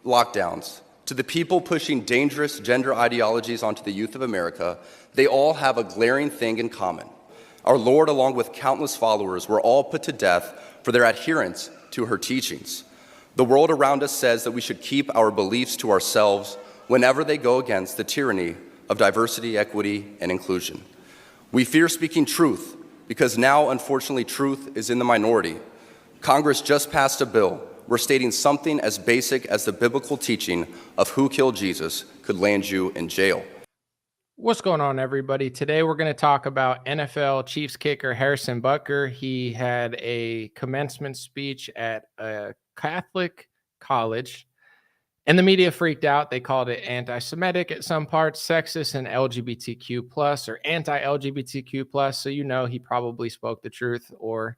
lockdowns, to the people pushing dangerous gender ideologies onto the youth of America, they all have a glaring thing in common. Our Lord, along with countless followers, were all put to death for their adherence to her teachings. The world around us says that we should keep our beliefs to ourselves whenever they go against the tyranny of diversity, equity, and inclusion. We fear speaking truth because now, unfortunately, truth is in the minority. Congress just passed a bill where stating something as basic as the biblical teaching of who killed Jesus could land you in jail. What's going on, everybody? Today we're going to talk about NFL Chiefs kicker Harrison Butker. He had a commencement speech at a Catholic college, and the media freaked out. They called it anti-Semitic at some parts, sexist, and LGBTQ plus or anti-LGBTQ plus. So you know he probably spoke the truth or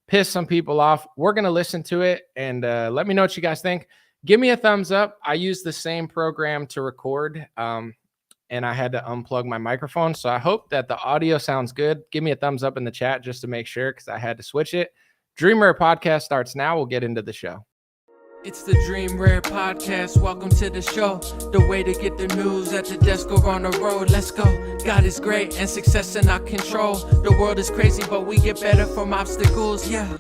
pissed some people off. We're going to listen to it and let me know what you guys think. Give me a thumbs up. I use the same program to record, and I had to unplug my microphone. So I hope that the audio sounds good. Give me a thumbs up in the chat just to make sure, because I had to switch it. Dream Rare Podcast starts now. We'll get into the show. It's the Dream Rare Podcast. Welcome to the show. The way to get the news at the desk or on the road. Let's go. God is great and success in our control. The world is crazy, but we get better from obstacles. Yeah.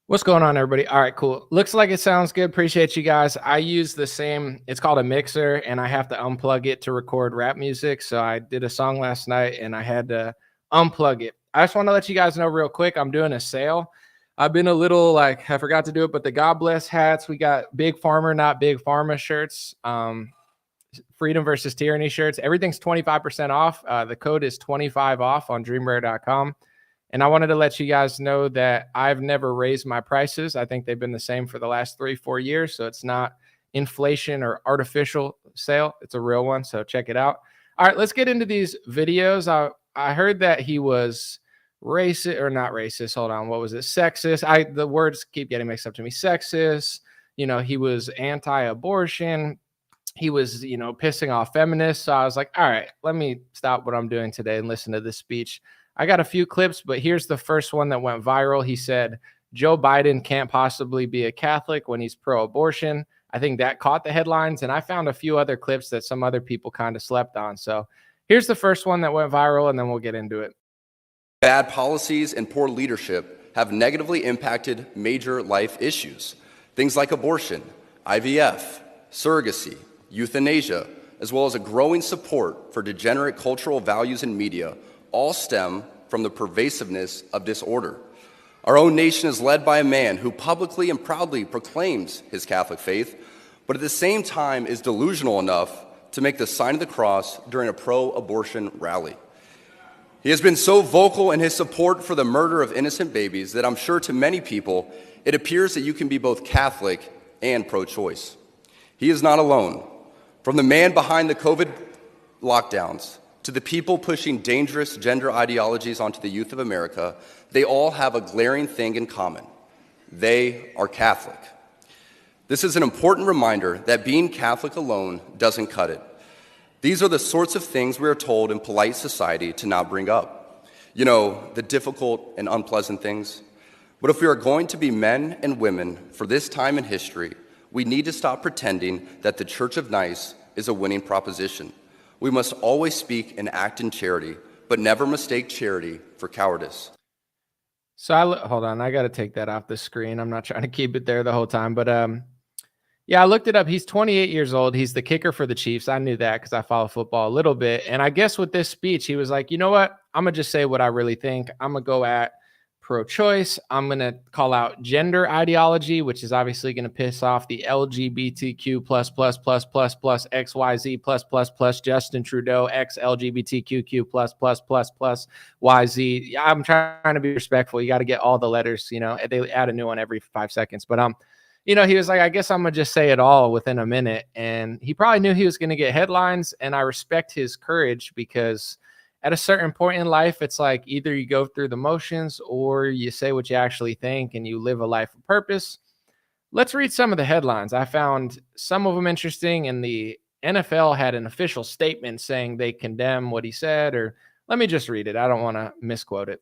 What's going on, everybody? All right, cool. Looks like it sounds good. Appreciate you guys. I use the same, it's called a mixer, and I have to unplug it to record rap music. So I did a song last night and I had to unplug it. I just want to let you guys know real quick, I'm doing a sale. I've been a little I forgot to do it, but the God Bless hats, we got Big Farmer, Not Big Pharma shirts, Freedom versus Tyranny shirts. Everything's 25% off. The code is 25 off on dreamrare.com. And I wanted to let you guys know that I've never raised my prices. I think they've been the same for the last 3-4 years. So it's not inflation or artificial sale. It's a real one. So check it out. All right, let's get into these videos. I heard that he was racist or not racist. Hold on. What was it? Sexist. The words keep getting mixed up to me. Sexist. He was anti-abortion. He was, pissing off feminists. So I was like, all right, let me stop what I'm doing today and listen to this speech. I got a few clips, but here's the first one that went viral. He said, Joe Biden can't possibly be a Catholic when he's pro-abortion. I think that caught the headlines, and I found a few other clips that some other people kind of slept on. So here's the first one that went viral, and then we'll get into it. Bad policies and poor leadership have negatively impacted major life issues. Things like abortion, IVF, surrogacy, euthanasia, as well as a growing support for degenerate cultural values in media all stem from the pervasiveness of disorder. Our own nation is led by a man who publicly and proudly proclaims his Catholic faith, but at the same time is delusional enough to make the sign of the cross during a pro-abortion rally. He has been so vocal in his support for the murder of innocent babies that I'm sure to many people it appears that you can be both Catholic and pro-choice. He is not alone. From the man behind the COVID lockdowns to the people pushing dangerous gender ideologies onto the youth of America, they all have a glaring thing in common. They are Catholic. This is an important reminder that being Catholic alone doesn't cut it. These are the sorts of things we are told in polite society to not bring up. The difficult and unpleasant things. But if we are going to be men and women for this time in history, we need to stop pretending that the Church of Nice is a winning proposition. We must always speak and act in charity, but never mistake charity for cowardice. So hold on, I got to take that off the screen. I'm not trying to keep it there the whole time, but yeah, I looked it up. He's 28 years old. He's the kicker for the Chiefs. I knew that because I follow football a little bit. And I guess with this speech, he was like, you know what? I'm going to just say what I really think. I'm going to go at pro-choice. I'm going to call out gender ideology, which is obviously going to piss off the LGBTQ plus XYZ plus Justin Trudeau X LGBTQ plus YZ. I'm trying to be respectful. You got to get all the letters, they add a new one every 5 seconds. But he was like, I guess I'm going to just say it all within a minute. And he probably knew he was going to get headlines. And I respect his courage because at a certain point in life, it's like either you go through the motions or you say what you actually think and you live a life of purpose. Let's read some of the headlines. I found some of them interesting, and the NFL had an official statement saying they condemn what he said, or let me just read it. I don't want to misquote it.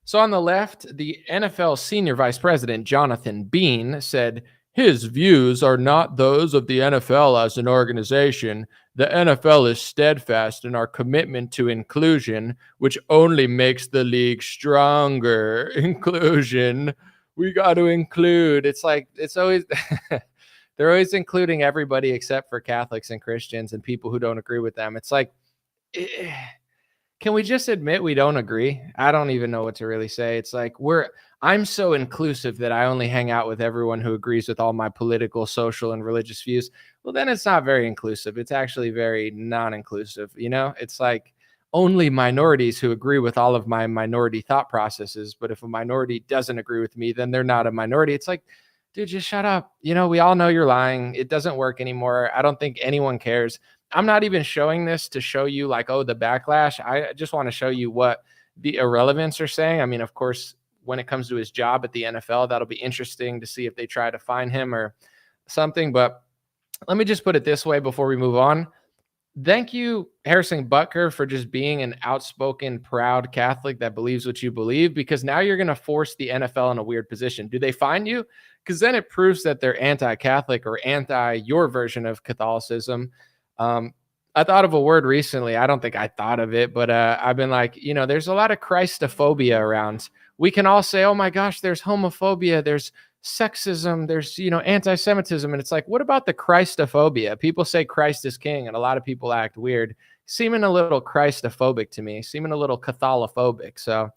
So on the left, the NFL senior vice president, Jonathan Bean, said, his views are not those of the NFL as an organization. The NFL is steadfast in our commitment to inclusion, which only makes the league stronger. Inclusion. We got to include. It's like, it's always, they're always including everybody except for Catholics and Christians and people who don't agree with them. It's like, can we just admit we don't agree? I don't even know what to really say. It's like I'm so inclusive that I only hang out with everyone who agrees with all my political, social, and religious views. Well, then it's not very inclusive. It's actually very non-inclusive. It's like only minorities who agree with all of my minority thought processes. But if a minority doesn't agree with me, then they're not a minority. It's like, dude, just shut up. We all know you're lying. It doesn't work anymore. I don't think anyone cares. I'm not even showing this to show you like, oh, the backlash. I just want to show you what the irrelevance are saying. I mean, of course, when it comes to his job at the NFL, that'll be interesting to see if they try to fine him or something. But let me just put it this way before we move on. Thank you, Harrison Butker, for just being an outspoken, proud Catholic that believes what you believe, because now you're going to force the NFL in a weird position. Do they fine you? Because then it proves that they're anti-Catholic or anti your version of Catholicism. I thought of a word recently. I don't think I thought of it, but I've been like, there's a lot of Christophobia around. We can all say, oh my gosh, there's homophobia, there's sexism, there's, anti-Semitism. And it's like, what about the Christophobia? People say Christ is king, and a lot of people act weird, seeming a little Christophobic to me, seeming a little Catholophobic. So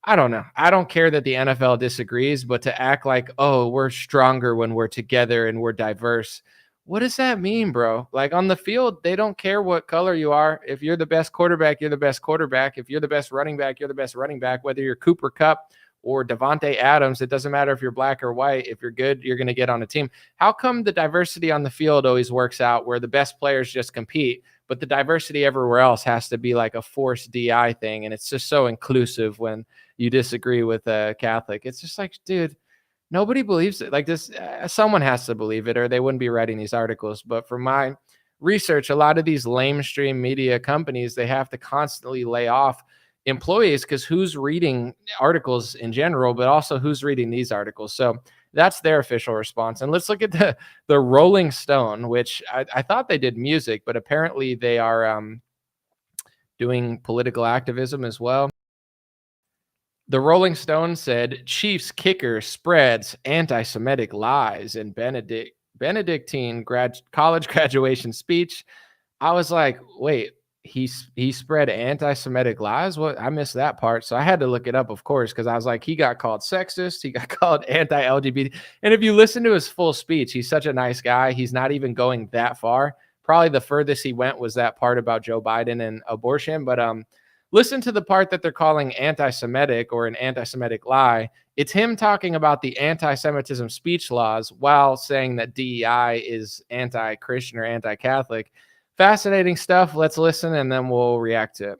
I don't know. I don't care that the NFL disagrees, but to act like, oh, we're stronger when we're together and we're diverse. What does that mean, bro? Like on the field, they don't care what color you are. If you're the best quarterback, you're the best quarterback. If you're the best running back, you're the best running back. Whether you're Cooper Kupp or Devontae Adams, it doesn't matter if you're black or white. If you're good, you're going to get on a team. How come the diversity on the field always works out where the best players just compete, but the diversity everywhere else has to be like a forced DI thing? And it's just so inclusive when you disagree with a Catholic. It's just like, dude, nobody believes it. Like this, someone has to believe it or they wouldn't be writing these articles. But from my research, a lot of these lamestream media companies, they have to constantly lay off employees because who's reading articles in general, but also who's reading these articles. So that's their official response. And let's look at the Rolling Stone, which I thought they did music, but apparently they are doing political activism as well. The Rolling Stone said Chiefs kicker spreads anti-Semitic lies in Benedictine college graduation speech. I was like, wait, he spread anti-Semitic lies? What? I missed that part. So I had to look it up, of course, because I was like, he got called sexist. He got called anti-LGBT. And if you listen to his full speech, he's such a nice guy. He's not even going that far. Probably the furthest he went was that part about Joe Biden and abortion. But listen to the part that they're calling anti-Semitic or an anti-Semitic lie. It's him talking about the anti-Semitism speech laws while saying that DEI is anti-Christian or anti-Catholic. Fascinating stuff. Let's listen and then we'll react to it.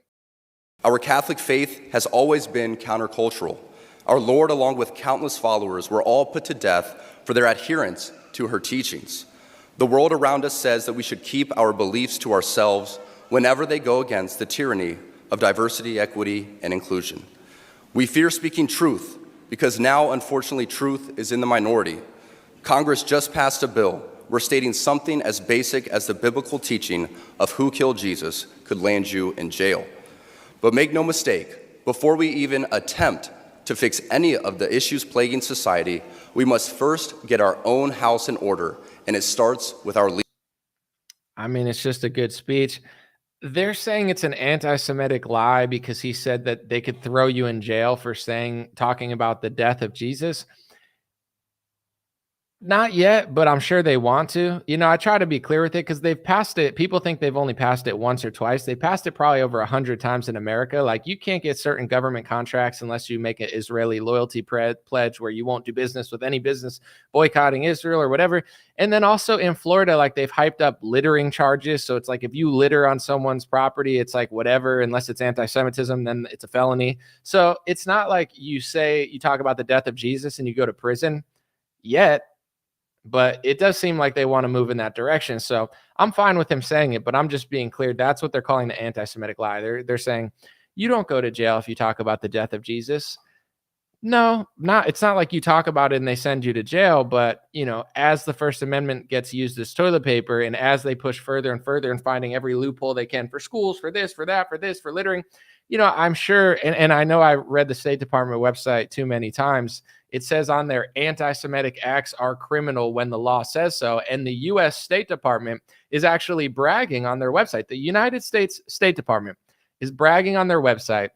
Our Catholic faith has always been countercultural. Our Lord, along with countless followers, were all put to death for their adherence to her teachings. The world around us says that we should keep our beliefs to ourselves whenever they go against the tyranny of diversity, equity, and inclusion. We fear speaking truth because now, unfortunately, truth is in the minority. Congress just passed a bill where stating something as basic as the biblical teaching of who killed Jesus could land you in jail. But make no mistake, before we even attempt to fix any of the issues plaguing society, we must first get our own house in order, and it starts with our leaders. I mean, it's just a good speech. They're saying it's an anti-Semitic lie because he said that they could throw you in jail for talking about the death of Jesus. Not yet, but I'm sure they want to. I try to be clear with it because they've passed it. People think they've only passed it once or twice. They passed it probably over 100 times in America. Like you can't get certain government contracts unless you make an Israeli loyalty pledge where you won't do business with any business boycotting Israel or whatever. And then also in Florida, like they've hyped up littering charges. So it's like if you litter on someone's property, it's like whatever, unless it's anti-Semitism, then it's a felony. So it's not like you talk about the death of Jesus and you go to prison yet. But it does seem like they want to move in that direction. So I'm fine with him saying it, but I'm just being clear. That's what they're calling the anti-Semitic lie. They're saying you don't go to jail if you talk about the death of Jesus. No, not it's not like you talk about it and they send you to jail, but as the First Amendment gets used as toilet paper and as they push further and further and finding every loophole they can for schools, for this, for that, for this, for littering, I'm sure, and I know I read the State Department website too many times. It says on there, anti-Semitic acts are criminal when the law says so. And the US State Department is actually bragging on their website. The United States State Department is bragging on their website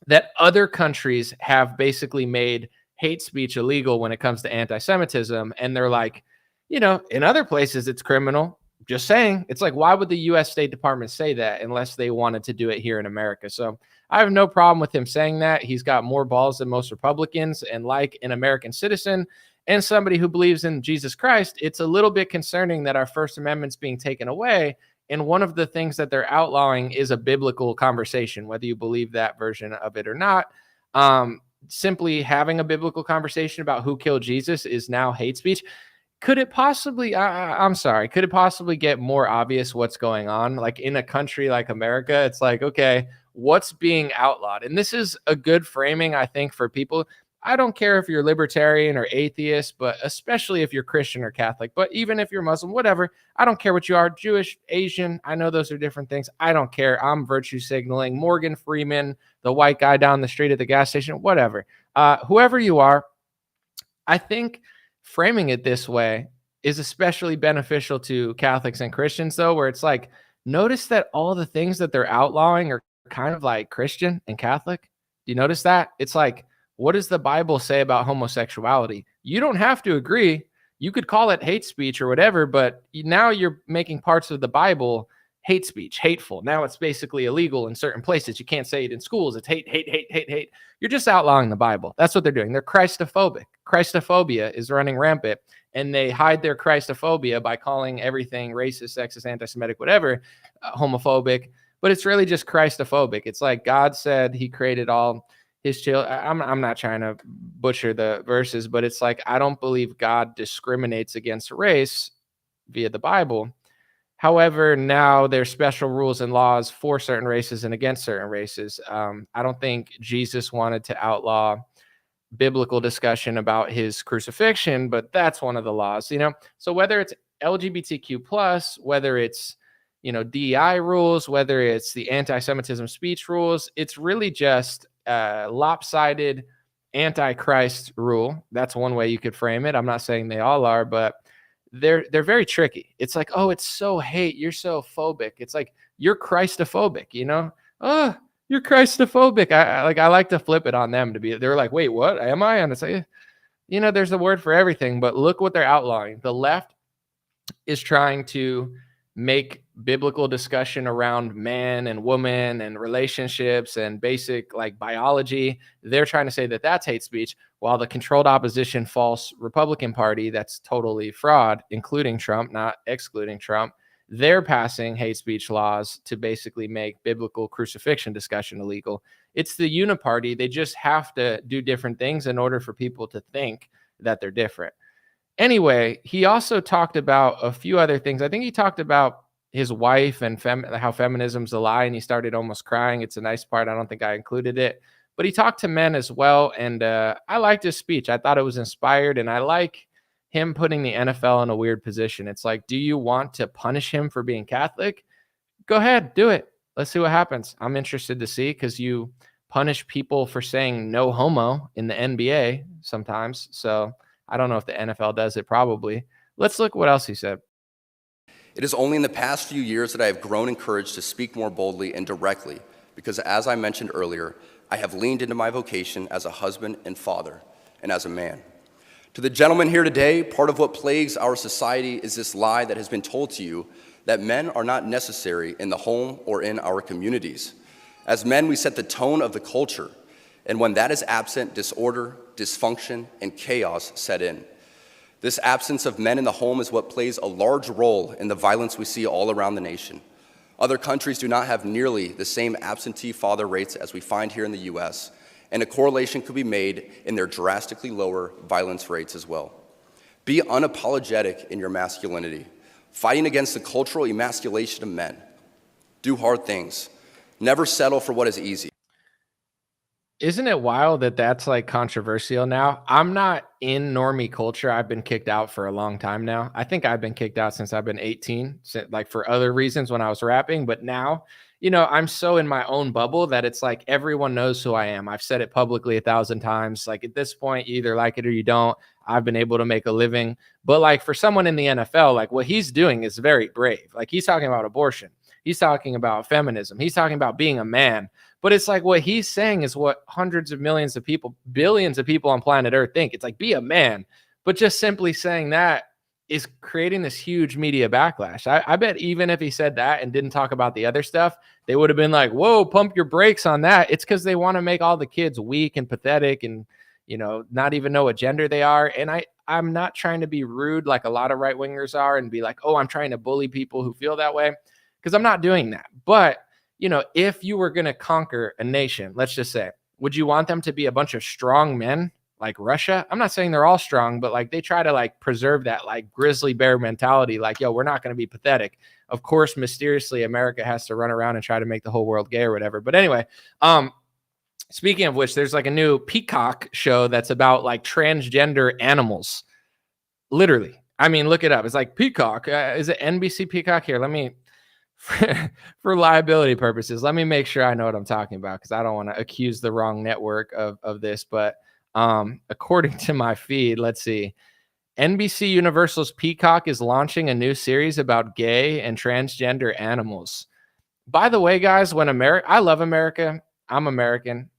that other countries have basically made hate speech illegal when it comes to anti-Semitism. And they're like, in other places it's criminal. Just saying. It's like, why would the US State Department say that unless they wanted to do it here in America? So I have no problem with him saying that. He's got more balls than most Republicans. And like an American citizen and somebody who believes in Jesus Christ, it's a little bit concerning that our First Amendment's being taken away. And one of the things that they're outlawing is a biblical conversation, whether you believe that version of it or not. Simply having a biblical conversation about who killed Jesus is now hate speech. Could it possibly, I'm sorry, could it possibly get more obvious what's going on? Like in a country like America, it's like, okay, what's being outlawed? And this is a good framing, I think, for people. I don't care if you're libertarian or atheist, but especially if you're Christian or Catholic, but even if you're Muslim, whatever, I don't care what you are, Jewish, Asian, I know those are different things. I don't care. I'm virtue signaling. Morgan Freeman, the white guy down the street at the gas station, whatever. Whoever you are, I think framing it this way is especially beneficial to Catholics and Christians, though, where it's like, notice that all the things that they're outlawing are kind of like Christian and Catholic. Do you notice that? It's like, what does the Bible say about homosexuality? You don't have to agree. You could call it hate speech or whatever, but now you're making parts of the Bible hate speech, hateful. Now it's basically illegal in certain places. You can't say it in schools. It's hate, hate, hate, hate, hate. You're just outlawing the Bible. That's what they're doing. They're Christophobic. Christophobia is running rampant, and they hide their Christophobia by calling everything racist, sexist, anti-Semitic, whatever, homophobic. But it's really just Christophobic. It's like God said he created all his children. I'm not trying to butcher the verses, but it's like, I don't believe God discriminates against race via the Bible. However, now there's special rules and laws for certain races and against certain races. I don't think Jesus wanted to outlaw biblical discussion about his crucifixion, but that's one of the laws, So whether it's LGBTQ plus, whether it's, DEI rules, whether it's the anti-Semitism speech rules, it's really just lopsided anti-Christ rule. That's one way you could frame it. I'm not saying they all are, but they're very tricky. It's like, oh, it's so hate. You're so phobic. It's like, you're Christophobic, Oh, you're Christophobic. I like to flip it on them they're like, wait, what am I? And it's like, there's a word for everything, but look what they're outlawing. The left is trying to make biblical discussion around man and woman and relationships and basic biology. They're trying to say that that's hate speech, while the controlled opposition false Republican Party, that's totally fraud, including Trump, not excluding Trump. They're passing hate speech laws to basically make biblical crucifixion discussion illegal. It's the uniparty. They just have to do different things in order for people to think that they're different. Anyway, he also talked about a few other things. I think he talked about his wife and how feminism's a lie, and he started almost crying. It's a nice part. I don't think I included it. But he talked to men as well, and I liked his speech. I thought it was inspired, and I like him putting the NFL in a weird position. It's like, do you want to punish him for being Catholic? Go ahead, do it. Let's see what happens. I'm interested to see, because you punish people for saying no homo in the NBA sometimes. So I don't know if the NFL does it, probably. Let's look what else he said. It is only in the past few years that I have grown encouraged to speak more boldly and directly, because as I mentioned earlier, I have leaned into my vocation as a husband and father, and as a man. To the gentleman here today, part of what plagues our society is this lie that has been told to you that men are not necessary in the home or in our communities. As men, we set the tone of the culture, and when that is absent, disorder, dysfunction, and chaos set in. This absence of men in the home is what plays a large role in the violence we see all around the nation. Other countries do not have nearly the same absentee father rates as we find here in the US, and a correlation could be made in their drastically lower violence rates as well. Be unapologetic in your masculinity, fighting against the cultural emasculation of men. Do hard things. Never settle for what is easy. Isn't it wild that that's like controversial now? I'm not in normie culture. I've been kicked out for a long time now. I think I've been kicked out since I've been 18, like for other reasons when I was rapping. But now, I'm so in my own bubble that it's like everyone knows who I am. I've said it publicly 1,000 times. Like at this point, you either like it or you don't. I've been able to make a living. But like for someone in the NFL, like what he's doing is very brave. Like he's talking about abortion. He's talking about feminism. He's talking about being a man. But it's like what he's saying is what hundreds of millions of people, billions of people on planet Earth think. It's like, be a man. But just simply saying that is creating this huge media backlash. I bet even if he said that and didn't talk about the other stuff, they would have been like, whoa, pump your brakes on that. It's because they want to make all the kids weak and pathetic and, not even know what gender they are. And I'm not trying to be rude like a lot of right wingers are and be like, oh, I'm trying to bully people who feel that way, because I'm not doing that. But if you were going to conquer a nation, let's just say, would you want them to be a bunch of strong men like Russia? I'm not saying they're all strong, but like they try to like preserve that like grizzly bear mentality. Like, yo, we're not going to be pathetic. Of course, mysteriously, America has to run around and try to make the whole world gay or whatever. But anyway, speaking of which, there's like a new Peacock show that's about like transgender animals. Literally. I mean, look it up. It's like Peacock. Is it NBC Peacock? Here, let me... for liability purposes, let me make sure I know what I'm talking about, because I don't want to accuse the wrong network of this. But according to my feed, let's see. NBC Universal's Peacock is launching a new series about gay and transgender animals. By the way, guys, I love America. I'm American.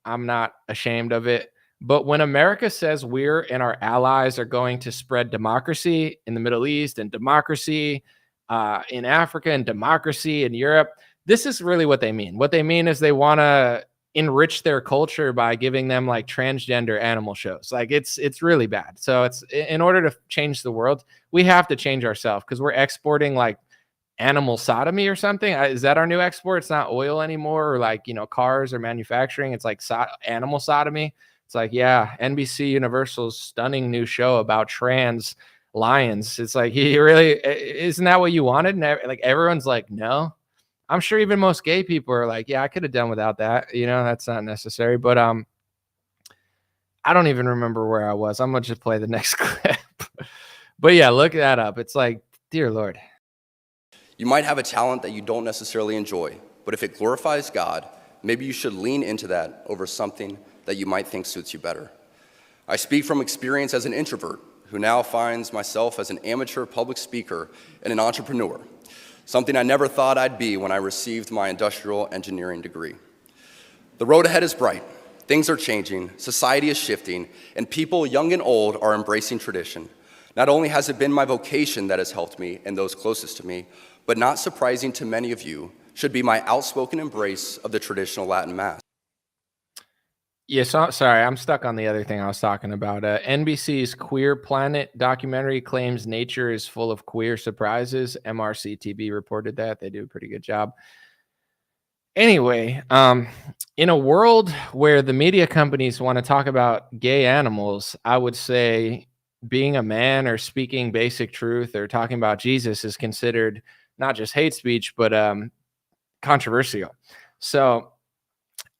I'm not ashamed of it. But when America says we're and our allies are going to spread democracy in the Middle East and democracy in Africa and democracy in Europe, this is really what they mean. What they mean is they want to enrich their culture by giving them like transgender animal shows. Like it's really bad. So it's, in order to change the world, we have to change ourselves, because we're exporting like animal sodomy or something. Is that our new export? It's not oil anymore, or like, cars or manufacturing. It's like animal sodomy. It's like, yeah, NBC Universal's stunning new show about trans lions. It's like, isn't that what you wanted? And like everyone's like, no. I'm sure even most gay people are like, yeah, I could have done without that. That's not necessary. But I don't even remember where I was. I'm gonna just play the next clip. But yeah, look that up. It's like, dear Lord. You might have a talent that you don't necessarily enjoy, but if it glorifies God, maybe you should lean into that over something that you might think suits you better. I speak from experience as an introvert who now finds myself as an amateur public speaker and an entrepreneur, something I never thought I'd be when I received my industrial engineering degree. The road ahead is bright. Things are changing, society is shifting, and people, young and old, are embracing tradition. Not only has it been my vocation that has helped me and those closest to me, but not surprising to many of you, should be my outspoken embrace of the traditional Latin Mass. Yeah, sorry, I'm stuck on the other thing I was talking about. NBC's Queer Planet documentary claims nature is full of queer surprises. MRCTV reported that. They do a pretty good job. Anyway, in a world where the media companies want to talk about gay animals, I would say being a man or speaking basic truth or talking about Jesus is considered not just hate speech, but controversial. So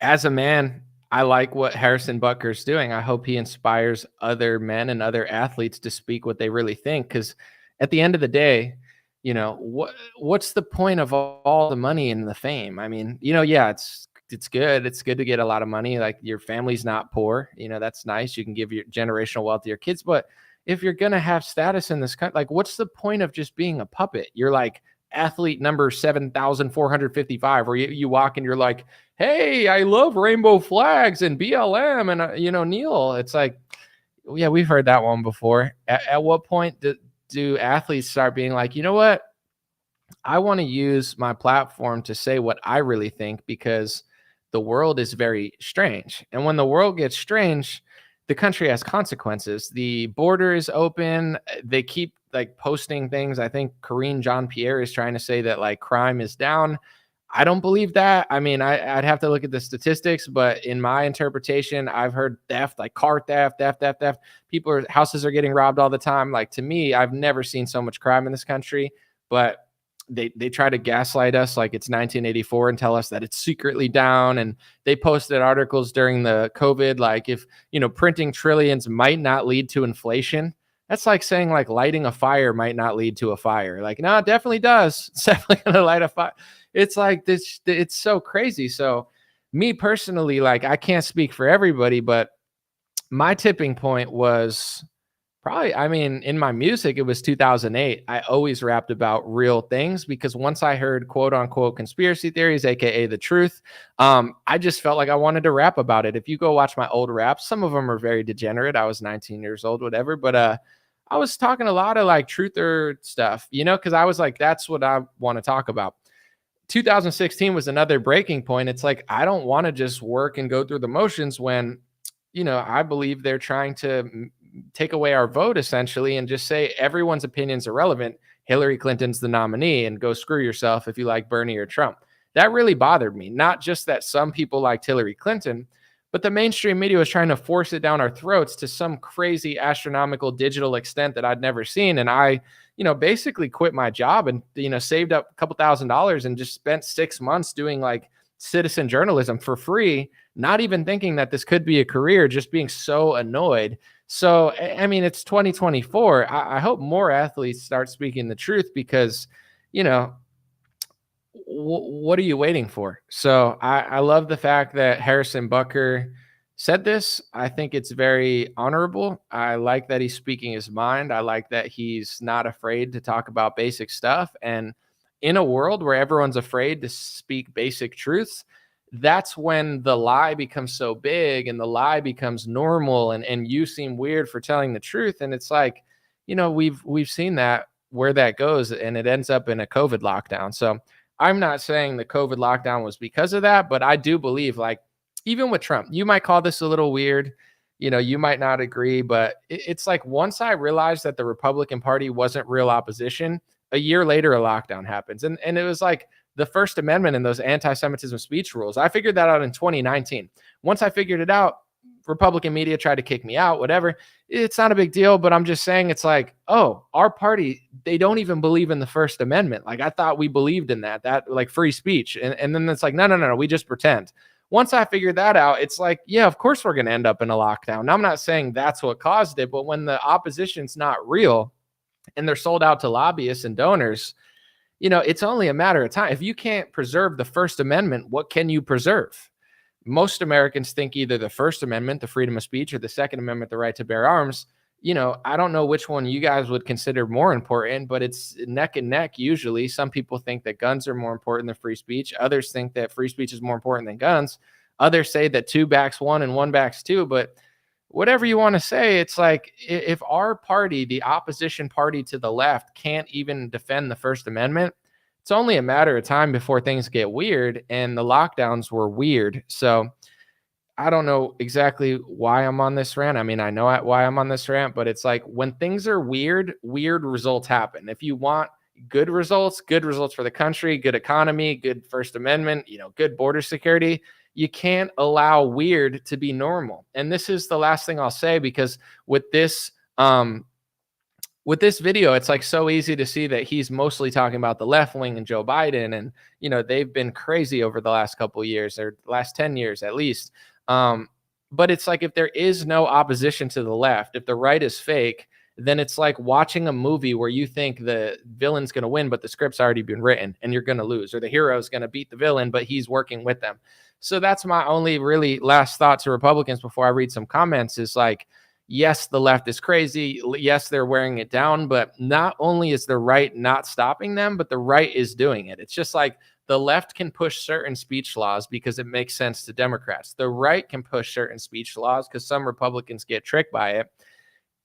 as a man, I like what Harrison Butker's doing. I hope he inspires other men and other athletes to speak what they really think. Because at the end of the day, what's the point of all the money and the fame? I mean, yeah, it's good. It's good to get a lot of money. Like your family's not poor. That's nice. You can give your generational wealth to your kids. But if you're going to have status in this country, like what's the point of just being a puppet? You're like athlete number 7,455, where you walk and you're like, hey, I love rainbow flags and BLM and, Neil. It's like, yeah, we've heard that one before. At what point do athletes start being like, you know what? I want to use my platform to say what I really think, because the world is very strange. And when the world gets strange, the country has consequences. The border is open. They keep like posting things. I think Karine Jean-Pierre is trying to say that like crime is down. I don't believe that. I mean, I'd have to look at the statistics, but in my interpretation, I've heard theft, like car theft. Houses are getting robbed all the time. Like to me, I've never seen so much crime in this country. But they try to gaslight us like it's 1984 and tell us that it's secretly down. And they posted articles during the COVID, like if, printing trillions might not lead to inflation. That's like saying like lighting a fire might not lead to a fire. Like, no, it definitely does. It's definitely going to light a fire. It's like this, it's so crazy. So me personally, like I can't speak for everybody, but my tipping point was probably, in my music, it was 2008. I always rapped about real things because once I heard quote unquote conspiracy theories, AKA the truth, I just felt like I wanted to rap about it. If you go watch my old raps, some of them are very degenerate. I was 19 years old, whatever. But I was talking a lot of like truther stuff, because I was like, that's what I want to talk about. 2016 was another breaking point. It's like, I don't want to just work and go through the motions when, I believe they're trying to take away our vote essentially and just say everyone's opinion's irrelevant. Hillary Clinton's the nominee and go screw yourself if you like Bernie or Trump. That really bothered me. Not just that some people liked Hillary Clinton, but the mainstream media was trying to force it down our throats to some crazy astronomical digital extent that I'd never seen. And I, basically quit my job and, saved up a couple $1,000s and just spent 6 months doing like citizen journalism for free, not even thinking that this could be a career, just being so annoyed. So, it's 2024. I hope more athletes start speaking the truth because, what are you waiting for? So I love the fact that Harrison Butker said this. I think it's very honorable. I like that he's speaking his mind. I like that he's not afraid to talk about basic stuff. And in a world where everyone's afraid to speak basic truths, that's when the lie becomes so big and the lie becomes normal and you seem weird for telling the truth. And it's like, we've seen that where that goes and it ends up in a COVID lockdown. So I'm not saying the COVID lockdown was because of that, but I do believe like even with Trump, you might call this a little weird, you might not agree, but it's like once I realized that the Republican Party wasn't real opposition, a year later, a lockdown happens. And it was like the First Amendment and those anti-Semitism speech rules. I figured that out in 2019. Once I figured it out, Republican media tried to kick me out, whatever. It's not a big deal, but I'm just saying it's like, oh, our party, they don't even believe in the First Amendment. Like I thought we believed in that like free speech. And then it's like, no, we just pretend. Once I figured that out, it's like, yeah, of course we're going to end up in a lockdown. Now, I'm not saying that's what caused it, but when the opposition's not real and they're sold out to lobbyists and donors, it's only a matter of time. If you can't preserve the First Amendment, what can you preserve? Most Americans think either the First Amendment, the freedom of speech, or the Second Amendment, the right to bear arms. I don't know which one you guys would consider more important, but it's neck and neck usually. Some people think that guns are more important than free speech. Others think that free speech is more important than guns. Others say that 2 backs 1 and 1 backs 2. But whatever you want to say, it's like if our party, the opposition party to the left, can't even defend the First Amendment, it's only a matter of time before things get weird, and the lockdowns were weird. So I don't know exactly why I'm on this rant. I know why I'm on this rant, but it's like when things are weird, weird results happen. If you want good results for the country, good economy, good First Amendment, good border security, you can't allow weird to be normal. And this is the last thing I'll say, because with this video, it's like so easy to see that he's mostly talking about the left wing and Joe Biden. And, they've been crazy over the last couple of years, or last 10 years at least. But it's like if there is no opposition to the left, if the right is fake, then it's like watching a movie where you think the villain's going to win, but the script's already been written and you're going to lose, or the hero is going to beat the villain, but he's working with them. So that's my only really last thought to Republicans before I read some comments is like, yes, the left is crazy. Yes, they're wearing it down, but not only is the right not stopping them, but the right is doing it. It's just like the left can push certain speech laws because it makes sense to Democrats. The right can push certain speech laws because some Republicans get tricked by it.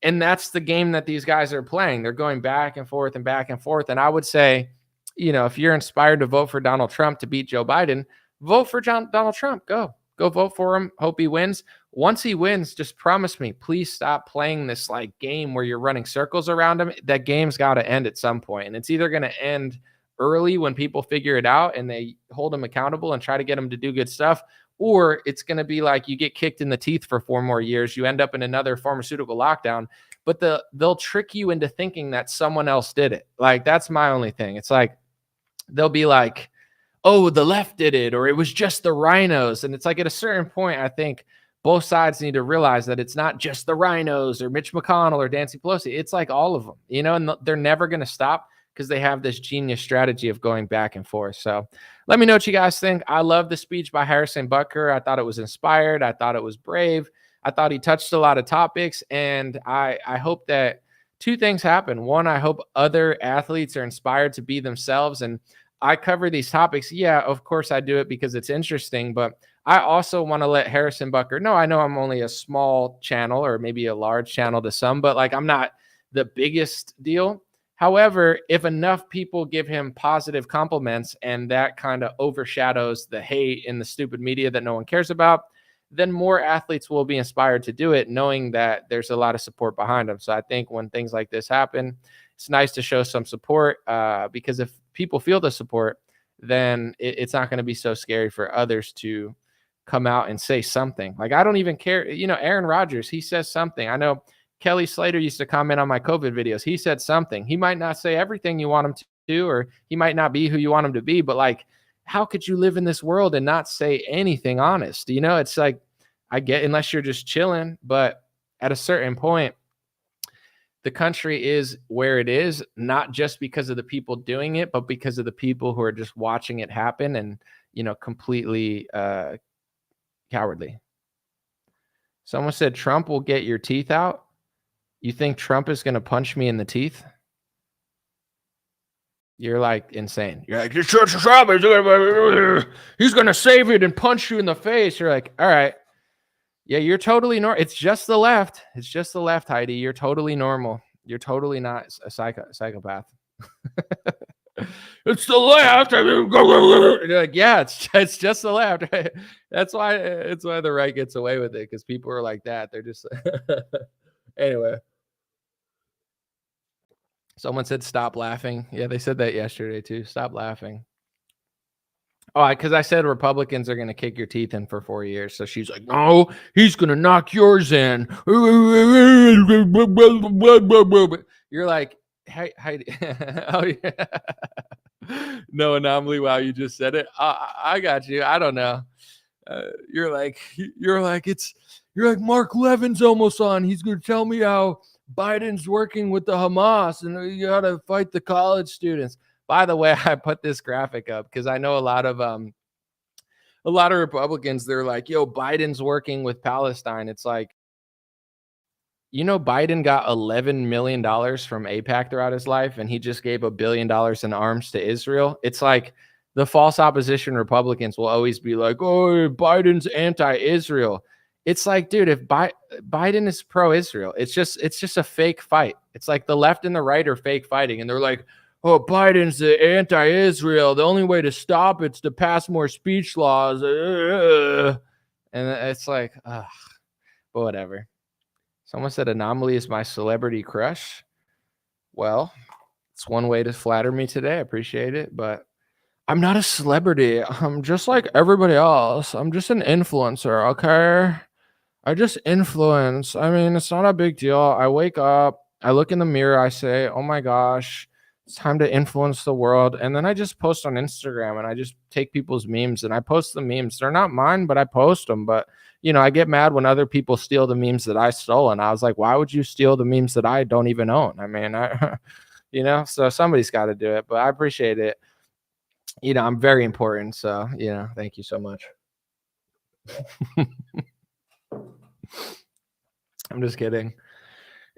And that's the game that these guys are playing. They're going back and forth and back and forth. And I would say, if you're inspired to vote for Donald Trump to beat Joe Biden, vote for Donald Trump. Go vote for him. Hope he wins. Once he wins, just promise me, please stop playing this like game where you're running circles around him. That game's got to end at some point. And it's either going to end early when people figure it out and they hold him accountable and try to get him to do good stuff, or it's going to be like you get kicked in the teeth for 4 more years. You end up in another pharmaceutical lockdown, but they'll trick you into thinking that someone else did it. Like, that's my only thing. It's like, they'll be like, oh, the left did it, or it was just the rhinos. And it's like at a certain point, I think both sides need to realize that it's not just the rhinos or Mitch McConnell or Nancy Pelosi. It's like all of them, and they're never going to stop because they have this genius strategy of going back and forth. So let me know what you guys think. I love the speech by Harrison Butker. I thought it was inspired. I thought it was brave. I thought he touched a lot of topics. And I hope that two things happen. One, I hope other athletes are inspired to be themselves. And I cover these topics. Yeah, of course I do it because it's interesting, but I also want to let Harrison Butker know. I know I'm only a small channel or maybe a large channel to some, but like I'm not the biggest deal. However, if enough people give him positive compliments and that kind of overshadows the hate in the stupid media that no one cares about, then more athletes will be inspired to do it, knowing that there's a lot of support behind them. So I think when things like this happen, it's nice to show some support because if people feel the support, then it's not going to be so scary for others to come out and say something. Like, I don't even care. Aaron Rodgers, he says something. I know Kelly Slater used to comment on my COVID videos. He said something. He might not say everything you want him to do, or he might not be who you want him to be, but like, how could you live in this world and not say anything honest? It's like, I get, unless you're just chilling, but at a certain point, the country is where it is, not just because of the people doing it, but because of the people who are just watching it happen and, completely cowardly. Someone said Trump will get your teeth out. You think Trump is going to punch me in the teeth? You're like insane. You're like, Trump is he's going to save it and punch you in the face. You're like, all right. Yeah, you're totally normal. It's just the left. It's just the left, Heidi. You're totally normal. You're totally not a psychopath. It's the left. You're like, yeah, it's just the left. Right? That's why the right gets away with it, because people are like that. They're just anyway. Someone said stop laughing. Yeah, they said that yesterday too. Stop laughing. Oh, because I said Republicans are going to kick your teeth in for 4 years. So she's like, no, he's going to knock yours in. You're like, hey, oh, yeah. No anomaly. Wow, you just said it. I got you. I don't know. You're like Mark Levin's almost on. He's going to tell me how Biden's working with the Hamas and you got to fight the college students. By the way, I put this graphic up because I know a lot of Republicans, they're like, yo, Biden's working with Palestine. It's like, Biden got $11 million from AIPAC throughout his life, and he just gave $1 billion in arms to Israel. It's like the false opposition Republicans will always be like, oh, Biden's anti-Israel. It's like, dude, if Biden is pro-Israel, it's just a fake fight. It's like the left and the right are fake fighting, and they're like, oh, Biden's the anti-Israel. The only way to stop it's to pass more speech laws. And it's like, but whatever. Someone said Anomaly is my celebrity crush. Well, it's one way to flatter me today. I appreciate it, but I'm not a celebrity. I'm just like everybody else. I'm just an influencer, okay? I just influence. I mean, it's not a big deal. I wake up, I look in the mirror, I say, oh my gosh, it's time to influence the world. And then I just post on Instagram and I just take people's memes and I post the memes. They're not mine, but I post them. But, I get mad when other people steal the memes that I stole. And I was like, why would you steal the memes that I don't even own? I mean, so somebody's got to do it, but I appreciate it. I'm very important. So, thank you so much. I'm just kidding.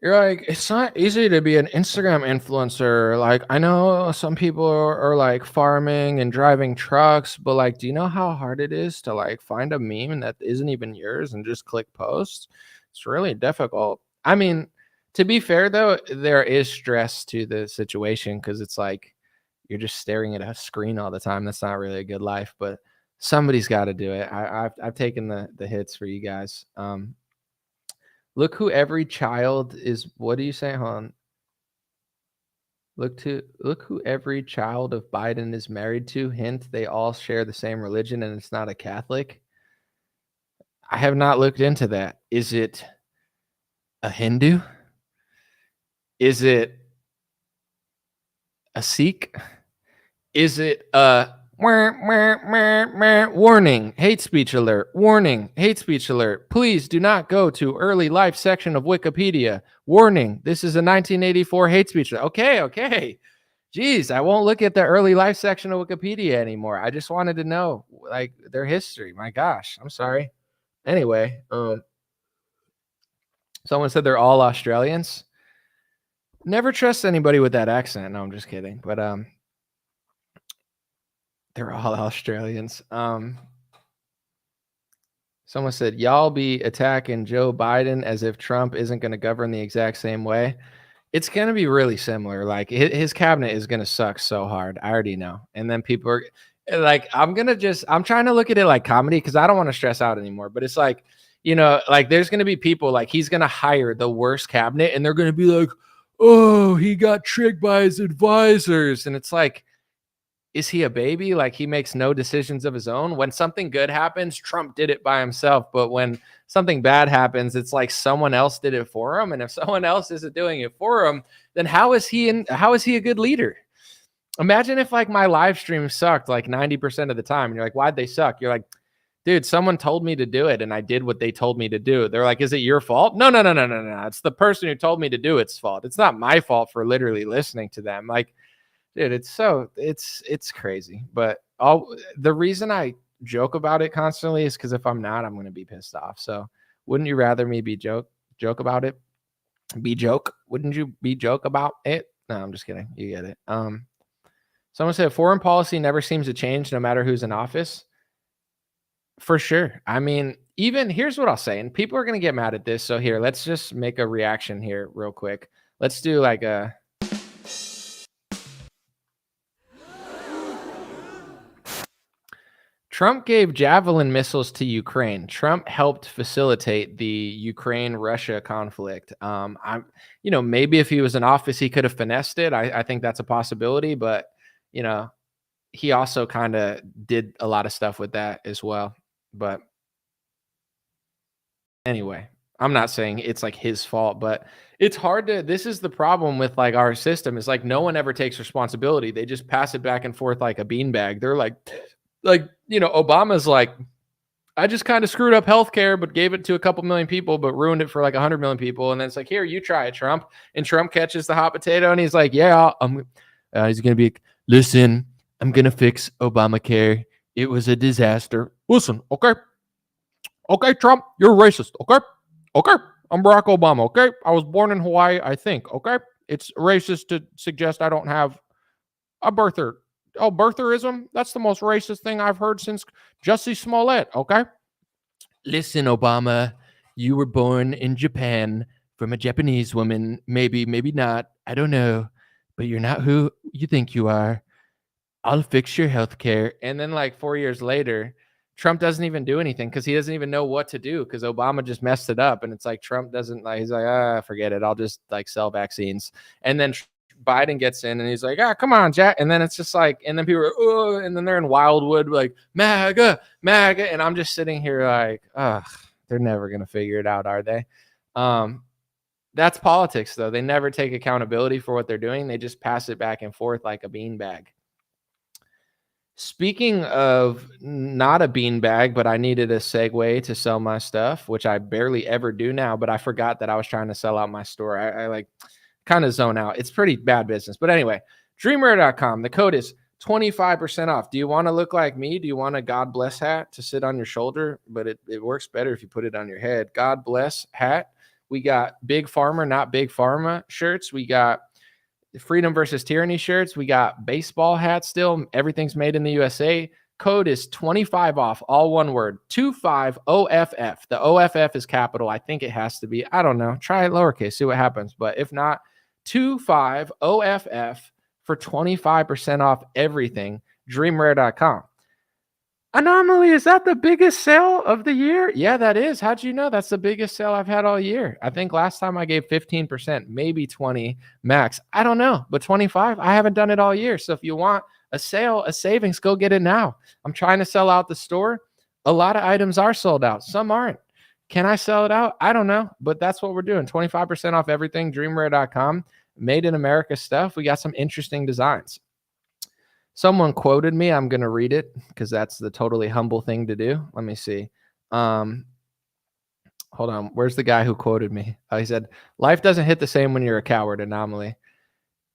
You're like, it's not easy to be an Instagram influencer. Like, I know some people are like farming and driving trucks, but like, do you know how hard it is to like find a meme that isn't even yours and just click post? It's really difficult. I mean, to be fair though, there is stress to the situation because it's like you're just staring at a screen all the time. That's not really a good life, but somebody's got to do it. I've taken the hits for you guys. Look who every child is. What do you say? Hold on. Look who every child of Biden is married to. Hint, they all share the same religion and it's not a Catholic. I have not looked into that. Is it a Hindu? Is it a Sikh? Is it warning, hate speech alert, warning, hate speech alert. Please do not go to early life section of Wikipedia. Warning, this is a 1984 hate speech. Okay. Jeez, I won't look at the early life section of Wikipedia anymore. I just wanted to know like their history. My gosh, I'm sorry. Anyway, someone said they're all Australians. Never trust anybody with that accent. No, I'm just kidding. But they're all Australians. Someone said, y'all be attacking Joe Biden as if Trump isn't going to govern the exact same way. It's going to be really similar. Like his cabinet is going to suck so hard. I already know. And then people are like, I'm trying to look at it like comedy because I don't want to stress out anymore. But it's like, like there's going to be people like he's going to hire the worst cabinet and they're going to be like, oh, he got tricked by his advisors. And it's like, is he a baby? Like he makes no decisions of his own. When something good happens, Trump did it by himself. But when something bad happens, it's like someone else did it for him. And if someone else isn't doing it for him, then how is he a good leader? Imagine if like my live stream sucked like 90% of the time. And you're like, why'd they suck? You're like, dude, someone told me to do it and I did what they told me to do. They're like, is it your fault? No. It's the person who told me to do it's fault. It's not my fault for literally listening to them. Like, dude, it's crazy. But the reason I joke about it constantly is because if I'm not, I'm going to be pissed off. So wouldn't you rather me be joke about it? Wouldn't you be joke about it? No, I'm just kidding. You get it. Someone said foreign policy never seems to change no matter who's in office. For sure. I mean, even here's what I'll say, and people are going to get mad at this. So here, let's just make a reaction here real quick. Let's do like a... Trump gave Javelin missiles to Ukraine. Trump helped facilitate the Ukraine-Russia conflict. Maybe if he was in office, he could have finessed it. I think that's a possibility, but, he also kind of did a lot of stuff with that as well. But anyway, I'm not saying it's like his fault, but it's hard this is the problem with like our system is like no one ever takes responsibility. They just pass it back and forth like a beanbag. They're like, Obama's like, I just kind of screwed up healthcare, but gave it to a couple million people, but ruined it for like 100 million people. And then it's like, here, you try it, Trump. And Trump catches the hot potato and he's like, yeah, he's going to be, listen, I'm going to fix Obamacare. It was a disaster. Listen, okay, Trump, you're a racist. Okay, I'm Barack Obama. Okay, I was born in Hawaii, I think. Okay, it's racist to suggest I don't have a birther. Oh, birtherism? That's the most racist thing I've heard since Jussie Smollett, okay? Listen, Obama, you were born in Japan from a Japanese woman. Maybe not. I don't know. But you're not who you think you are. I'll fix your health care. And then like 4 years later, Trump doesn't even do anything because he doesn't even know what to do because Obama just messed it up. And it's like Trump doesn't like, he's like, forget it. I'll just like sell vaccines. And then Biden gets in and he's like, come on, Jack. And then it's just like, and then people are, oh, and then they're in Wildwood, like MAGA. And I'm just sitting here like, they're never going to figure it out, are they? That's politics, though. They never take accountability for what they're doing. They just pass it back and forth like a beanbag. Speaking of not a beanbag, but I needed a segue to sell my stuff, which I barely ever do now, but I forgot that I was trying to sell out my store. I like kind of zone out. It's pretty bad business. But anyway, dreamwear.com. The code is 25% off. Do you want to look like me? Do you want a God bless hat to sit on your shoulder? But it works better if you put it on your head. God bless hat. We got Big Pharma, not Big Pharma shirts. We got Freedom versus Tyranny shirts. We got baseball hats still. Everything's made in the USA. Code is 25 off, all one word, 25 OFF. The OFF is capital. I think it has to be. I don't know. Try it lowercase, see what happens. But if not, 25 OFF for 25% off everything. Dreamwear.com. Anomaly, is that the biggest sale of the year? Yeah, that is. How'd you know? That's the biggest sale I've had all year. I think last time I gave 15%, maybe 20 max. I don't know, but 25, I haven't done it all year. So if you want a sale, a savings, go get it now. I'm trying to sell out the store. A lot of items are sold out. Some aren't. Can I sell it out? I don't know, but that's what we're doing. 25% off everything. Dreamwear.com. Made in America stuff. We got some interesting designs. Someone quoted me. I'm going to read it because that's the totally humble thing to do. Let me see. Hold on. Where's the guy who quoted me? He said, life doesn't hit the same when you're a coward. Anomaly.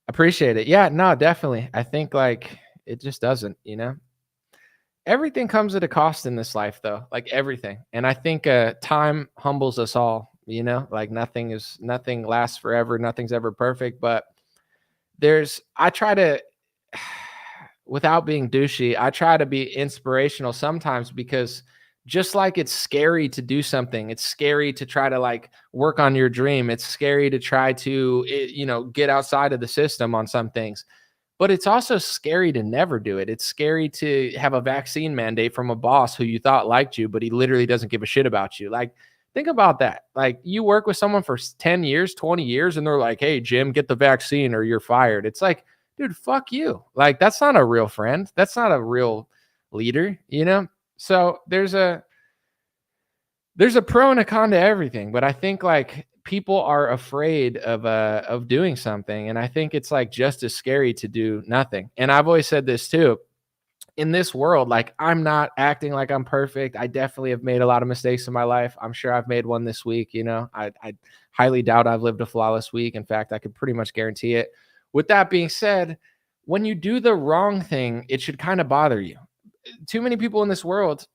Appreciate it. Yeah, no, definitely. I think like it just doesn't, you know? Everything comes at a cost in this life though, like everything. And I think time humbles us all, you know, like nothing lasts forever. Nothing's ever perfect, but I try to, without being douchey, I try to be inspirational sometimes because just like it's scary to do something, it's scary to try to like work on your dream. It's scary to try to, get outside of the system on some things, but it's also scary to never do it. It's scary to have a vaccine mandate from a boss who you thought liked you, but he literally doesn't give a shit about you. Like, think about that. Like you work with someone for 10 years, 20 years, and they're like, hey, Jim, get the vaccine or you're fired. It's like, dude, fuck you. Like, that's not a real friend. That's not a real leader, you know? So there's a pro and a con to everything, but I think like people are afraid of doing something. And I think it's like just as scary to do nothing. And I've always said this too. In this world, like I'm not acting like I'm perfect. I definitely have made a lot of mistakes in my life. I'm sure I've made one this week. You know, I highly doubt I've lived a flawless week. In fact, I could pretty much guarantee it. With that being said, when you do the wrong thing, it should kind of bother you. Too many people in this world,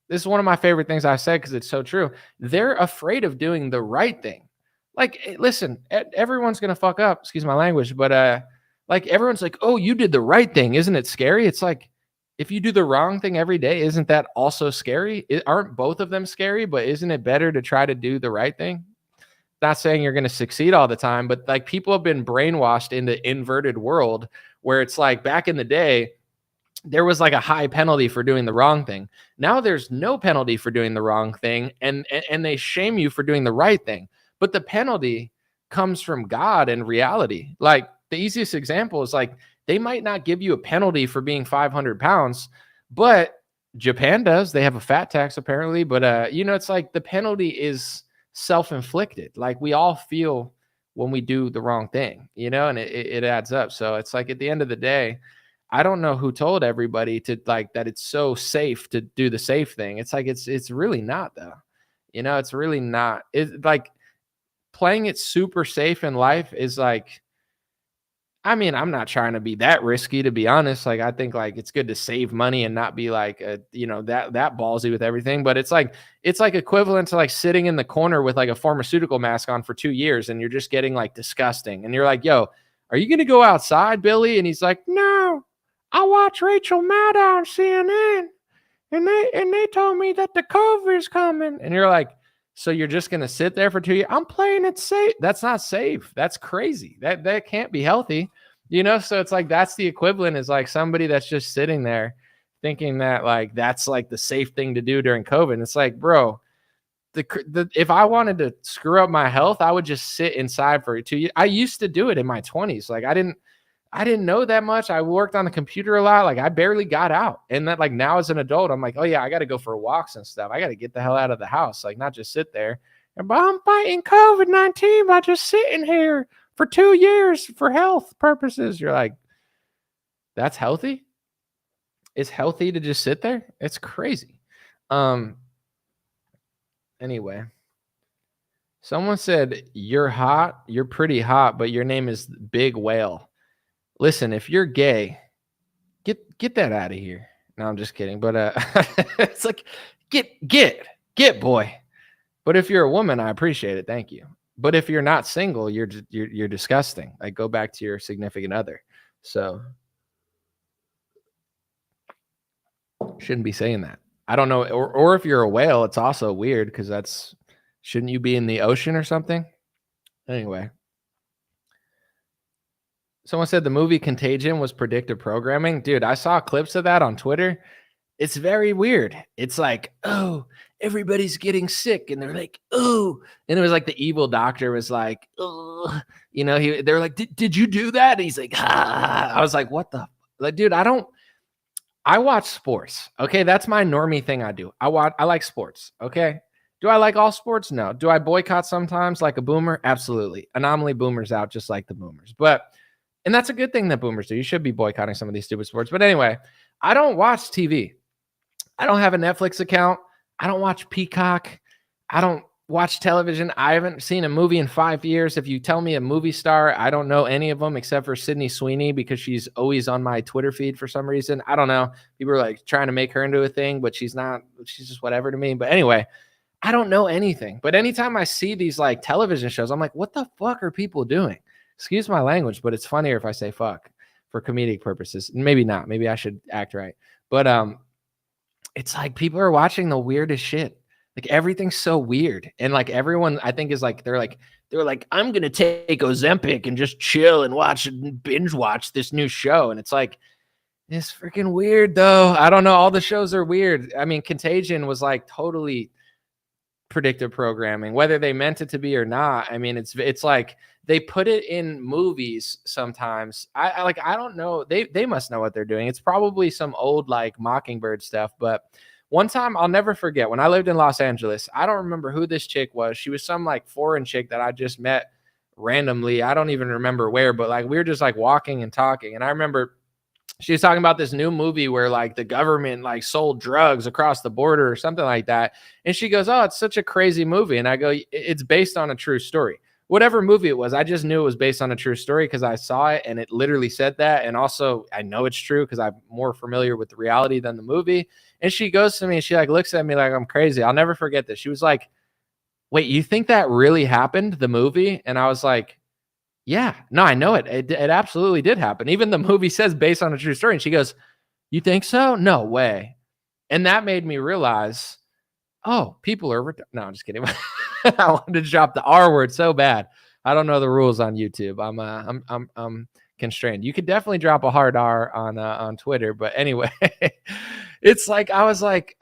this is one of my favorite things I've said because it's so true. They're afraid of doing the right thing. Like, listen, everyone's going to fuck up, excuse my language, but like everyone's like, oh, you did the right thing. Isn't it scary? It's like, if you do the wrong thing every day, isn't that also scary? Aren't both of them scary? But isn't it better to try to do the right thing? Not saying you're going to succeed all the time, but like people have been brainwashed into inverted world where it's like back in the day, there was like a high penalty for doing the wrong thing. Now there's no penalty for doing the wrong thing, and they shame you for doing the right thing. But the penalty comes from God and reality. Like the easiest example is like, they might not give you a penalty for being 500 pounds, but Japan does. They have a fat tax apparently, but it's like the penalty is self-inflicted. Like we all feel when we do the wrong thing, and it adds up. So it's like at the end of the day, I don't know who told everybody to like that it's so safe to do the safe thing. It's like it's really not though. It's really not. It's like playing it super safe in life is like, I mean, I'm not trying to be that risky, to be honest. Like, I think like it's good to save money and not be like, that ballsy with everything. But it's like equivalent to like sitting in the corner with like a pharmaceutical mask on for 2 years and you're just getting like disgusting. And you're like, yo, are you going to go outside, Billy? And he's like, no, I watch Rachel Maddow on CNN and they told me that the COVID is coming. And you're like, so you're just going to sit there for 2 years? I'm playing it safe. That's not safe. That's crazy. That can't be healthy, So it's like, that's the equivalent is like somebody that's just sitting there thinking that like, that's like the safe thing to do during COVID. And it's like, bro, if I wanted to screw up my health, I would just sit inside for 2 years. I used to do it in my 20s. Like I didn't know that much. I worked on the computer a lot. Like I barely got out. And that like now as an adult, I'm like, oh yeah, I got to go for walks and stuff. I got to get the hell out of the house. Like not just sit there. But I'm fighting COVID-19 by just sitting here for 2 years for health purposes. You're like, that's healthy? It's healthy to just sit there? It's crazy. Anyway, someone said, you're hot. You're pretty hot, but your name is Big Whale. Listen, if you're gay, get that out of here. No, I'm just kidding. But it's like get boy. But if you're a woman, I appreciate it. Thank you. But if you're not single, you're disgusting. Like go back to your significant other. So shouldn't be saying that. I don't know. Or if you're a whale, it's also weird because shouldn't you be in the ocean or something? Anyway. Someone said the movie Contagion was predictive programming. Dude, I saw clips of that on Twitter. It's very weird. It's like, oh, everybody's getting sick. And they're like, oh. And it was like the evil doctor was like, oh. They're like, did you do that? And he's like, ah. I was like, what the? Like, dude, I watch sports. Okay, that's my normie thing I do. I like sports. Okay. Do I like all sports? No. Do I boycott sometimes like a boomer? Absolutely. Anomaly boomers out just like the boomers. But And that's a good thing that boomers do. You should be boycotting some of these stupid sports. But anyway, I don't watch TV. I don't have a Netflix account. I don't watch Peacock. I don't watch television. I haven't seen a movie in 5 years. If you tell me a movie star, I don't know any of them except for Sydney Sweeney because she's always on my Twitter feed for some reason. I don't know. People are like trying to make her into a thing, but she's not. She's just whatever to me. But anyway, I don't know anything. But anytime I see these like television shows, I'm like, what the fuck are people doing? Excuse my language, but it's funnier if I say fuck for comedic purposes. Maybe not. Maybe I should act right. But it's like people are watching the weirdest shit. Like everything's so weird. And like everyone, I think is like, they're like, I'm going to take Ozempic and just chill and watch and binge watch this new show. And it's like, it's freaking weird though. I don't know. All the shows are weird. I mean, Contagion was like totally predictive programming, whether they meant it to be or not. I mean, it's like they put it in movies sometimes. I don't know. They must know what they're doing. It's probably some old like Mockingbird stuff. But one time I'll never forget when I lived in Los Angeles, I don't remember who this chick was. She was some like foreign chick that I just met randomly. I don't even remember where, but like we were just like walking and talking. And I remember she was talking about this new movie where like the government like sold drugs across the border or something like that. And she goes, oh, it's such a crazy movie. And I go, it's based on a true story. Whatever movie it was, I just knew it was based on a true story because I saw it and it literally said that. And also I know it's true because I'm more familiar with the reality than the movie. And she goes to me and she like looks at me like I'm crazy. I'll never forget this. She was like, wait, you think that really happened, the movie? And I was like, yeah, no, I know it. It absolutely did happen. Even the movie says based on a true story. And she goes, you think so? No way. And that made me realize, oh, people are, no, I'm just kidding. I wanted to drop the R word so bad. I don't know the rules on YouTube. I'm constrained. You could definitely drop a hard R on Twitter. But anyway, it's like, I was like,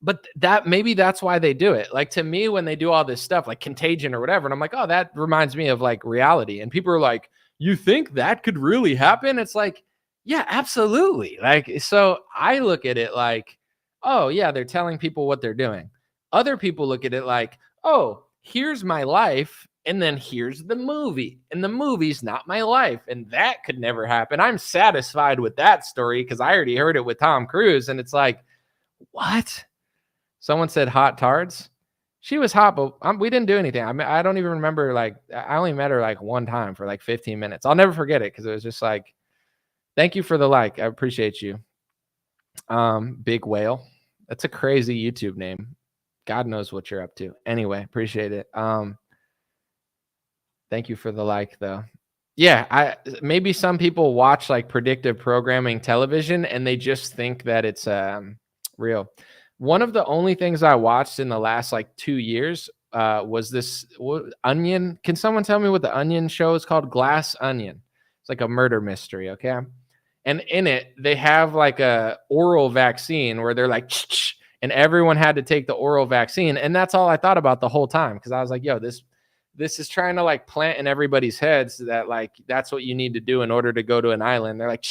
but that maybe that's why they do it. Like to me, when they do all this stuff like Contagion or whatever, and I'm like, oh, that reminds me of like reality. And people are like, you think that could really happen? It's like, yeah, absolutely. Like, so I look at it like, oh yeah, they're telling people what they're doing. Other people look at it like, oh, here's my life. And then here's the movie. And the movie's not my life. And that could never happen. I'm satisfied with that story because I already heard it with Tom Cruise. And it's like, what? Someone said hot tards. She was hot, but we didn't do anything. I mean, I don't even remember. Like, I only met her like one time for like 15 minutes. I'll never forget it because it was just like, thank you for the like. I appreciate you. Big Whale. That's a crazy YouTube name. God knows what you're up to. Anyway, appreciate it. Thank you for the like, though. Yeah, maybe some people watch like predictive programming television and they just think that it's real. One of the only things I watched in the last like 2 years was this Onion. Can someone tell me what the Onion show is called? Glass Onion. It's like a murder mystery, okay? And in it, they have like a oral vaccine where they're like, and everyone had to take the oral vaccine. And that's all I thought about the whole time because I was like, yo, this is trying to like plant in everybody's heads that like that's what you need to do in order to go to an island. They're like,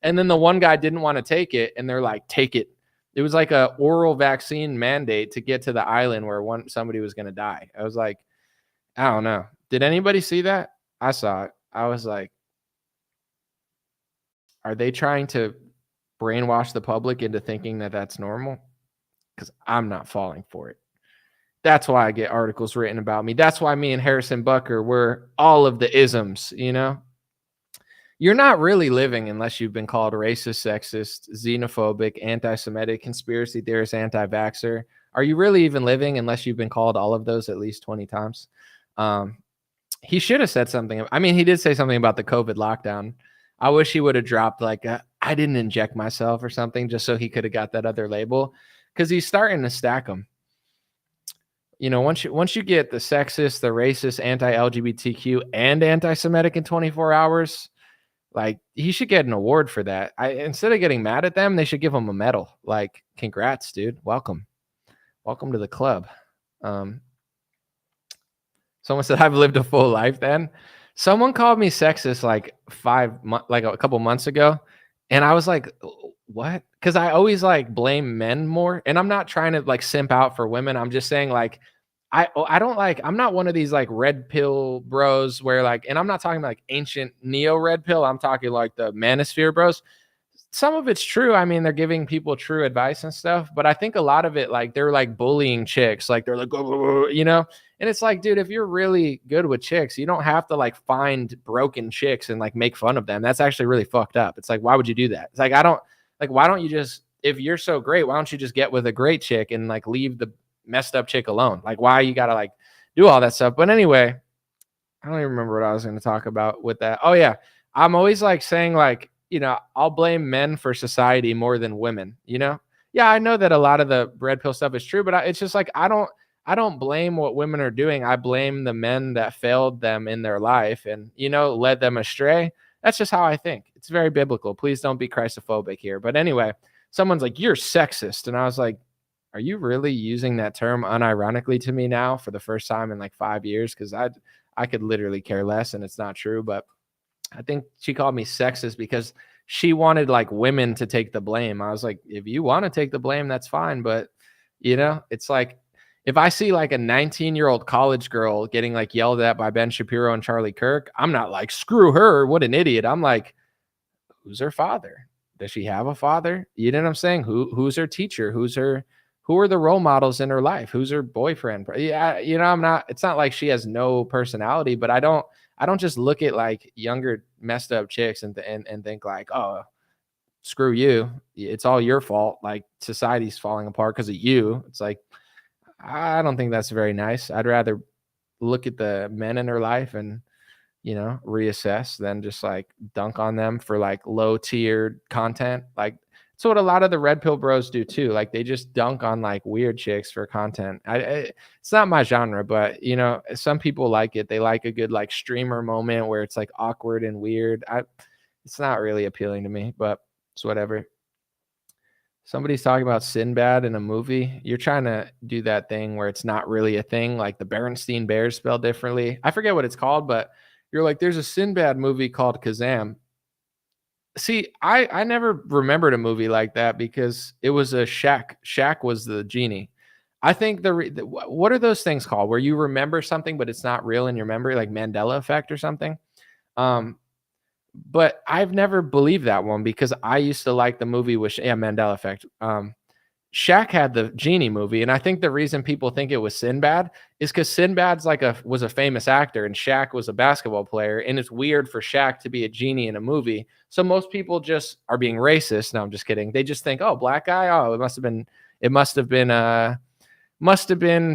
and then the one guy didn't want to take it, and they're like, take it. It was like a oral vaccine mandate to get to the island where somebody was going to die. I was like, I don't know. Did anybody see that? I saw it. I was like, are they trying to brainwash the public into thinking that that's normal? Because I'm not falling for it. That's why I get articles written about me. That's why me and Harrison Butker were all of the isms, you know? You're not really living unless you've been called racist, sexist, xenophobic, anti-Semitic, conspiracy theorist, anti-vaxxer. Are you really even living unless you've been called all of those at least 20 times? He should have said something. I mean, he did say something about the COVID lockdown. I wish he would have dropped like, I didn't inject myself or something just so he could have got that other label because he's starting to stack them. You know, once you get the sexist, the racist, anti-LGBTQ, and anti-Semitic in 24 hours, like he should get an award for that. Instead of getting mad at them, they should give him a medal. Like, congrats, dude. Welcome to the club. Someone said I've lived a full life. Then someone called me sexist like a couple months ago, and I was like, what? Because I always like blame men more, and I'm not trying to like simp out for women. I'm just saying like I don't like, I'm not one of these like red pill bros where like, and I'm not talking about like ancient neo red pill. I'm talking like the manosphere bros. Some of it's true. I mean, they're giving people true advice and stuff, but I think a lot of it, like they're like bullying chicks, like they're like, you know, and it's like, dude, if you're really good with chicks, you don't have to like find broken chicks and like make fun of them. That's actually really fucked up. It's like, why would you do that? It's like, I don't like, why don't you just, if you're so great, why don't you just get with a great chick and like leave the messed up chick alone? Like, why you gotta like do all that stuff? But anyway, I don't even remember what I was going to talk about with that. Oh yeah. I'm always like saying like, you know, I'll blame men for society more than women, you know? Yeah, I know that a lot of the red pill stuff is true, but it's just like I don't blame what women are doing. I blame the men that failed them in their life and, you know, led them astray. That's just how I think. It's very biblical. Please don't be Christophobic here. But anyway, someone's like, "You're sexist." And I was like, "Are you really using that term unironically to me now for the first time in like 5 years?" Cuz I could literally care less and it's not true, but I think she called me sexist because she wanted like women to take the blame. I was like, if you want to take the blame, that's fine. But, you know, it's like if I see like a 19-year-old college girl getting like yelled at by Ben Shapiro and Charlie Kirk, I'm not like, screw her. What an idiot. I'm like, who's her father? Does she have a father? You know what I'm saying? Who's her teacher? Who are the role models in her life? Who's her boyfriend? Yeah, you know, it's not like she has no personality, but I don't just look at like younger messed up chicks and think like, oh, screw you. It's all your fault. Like society's falling apart because of you. It's like, I don't think that's very nice. I'd rather look at the men in her life and, you know, reassess than just like dunk on them for like low tiered content. Like, it's what a lot of the red pill bros do too. Like they just dunk on like weird chicks for content. It's not my genre, but you know, some people like it. They like a good like streamer moment where it's like awkward and weird. It's not really appealing to me, but it's whatever. Somebody's talking about Sinbad in a movie. You're trying to do that thing where it's not really a thing, like the Berenstein Bears spelled differently. I forget what it's called, but you're like, there's a Sinbad movie called Kazam. See, I never remembered a movie like that because it was a Shaq. Shaq was the genie. I think what are those things called where you remember something but it's not real in your memory, like Mandela effect or something? Um, but I've never believed that one because I used to like the movie with Mandela effect. Shaq had the genie movie, and I think the reason people think it was Sinbad is because Sinbad's was a famous actor, and Shaq was a basketball player, and it's weird for Shaq to be a genie in a movie. So most people just are being racist. No, I'm just kidding. They just think, oh, black guy, oh, must have been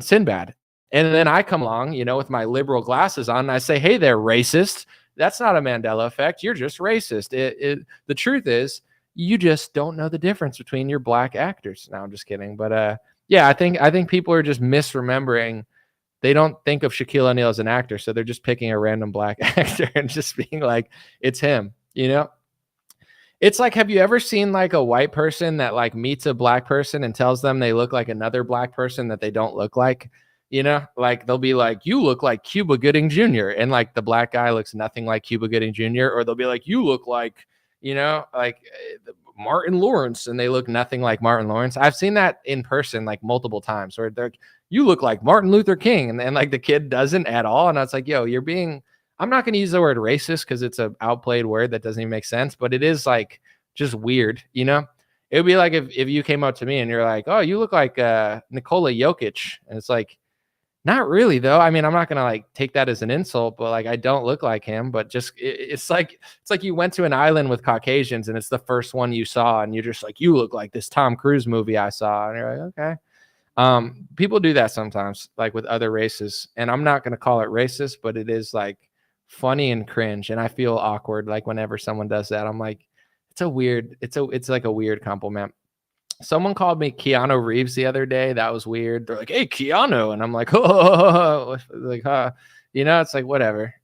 Sinbad. And then I come along, you know, with my liberal glasses on, and I say, hey there, racist. That's not a Mandela effect. You're just racist. The truth is, you just don't know the difference between your black actors. No, I'm just kidding. But yeah, I think people are just misremembering. They don't think of Shaquille O'Neal as an actor, so they're just picking a random black actor and just being like, it's him, you know? It's like, have you ever seen like a white person that like meets a black person and tells them they look like another black person that they don't look like? You know, like they'll be like, you look like Cuba Gooding Jr. And like the black guy looks nothing like Cuba Gooding Jr. Or they'll be like, you look like, you know, like Martin Lawrence, and they look nothing like Martin Lawrence. I've seen that in person like multiple times where they're like, you look like Martin Luther King. And then like the kid doesn't at all. And I was like, yo, I'm not going to use the word racist because it's a outplayed word that doesn't even make sense, but it is like just weird, you know? It would be like if you came up to me and you're like, oh, you look like Nikola Jokic. And it's like, not really though. I mean, I'm not going to like take that as an insult, but like, I don't look like him, but just, it's like you went to an island with Caucasians and it's the first one you saw. And you're just like, you look like this Tom Cruise movie I saw. And you're like, okay. People do that sometimes, like with other races. And I'm not going to call it racist, but it is like funny and cringe. And I feel awkward. Like whenever someone does that, I'm like, it's like a weird compliment. Someone called me Keanu Reeves the other day. That was weird. They're like, hey, Keanu. And I'm like, oh, like, huh. You know, it's like, whatever.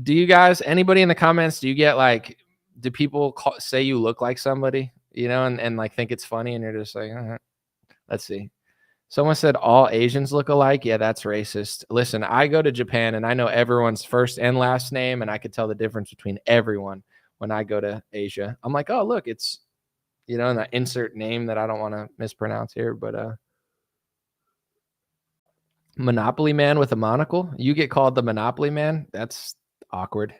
Do you guys, anybody in the comments, do you get like, do people say you look like somebody, you know, and like think it's funny and you're just like, let's see. Someone said all Asians look alike. Yeah, that's racist. Listen, I go to Japan and I know everyone's first and last name, and I could tell the difference between everyone when I go to Asia. I'm like, oh, look, it's, you know, and that insert name that I don't want to mispronounce here, but Monopoly man with a monocle. You get called the Monopoly man. That's awkward.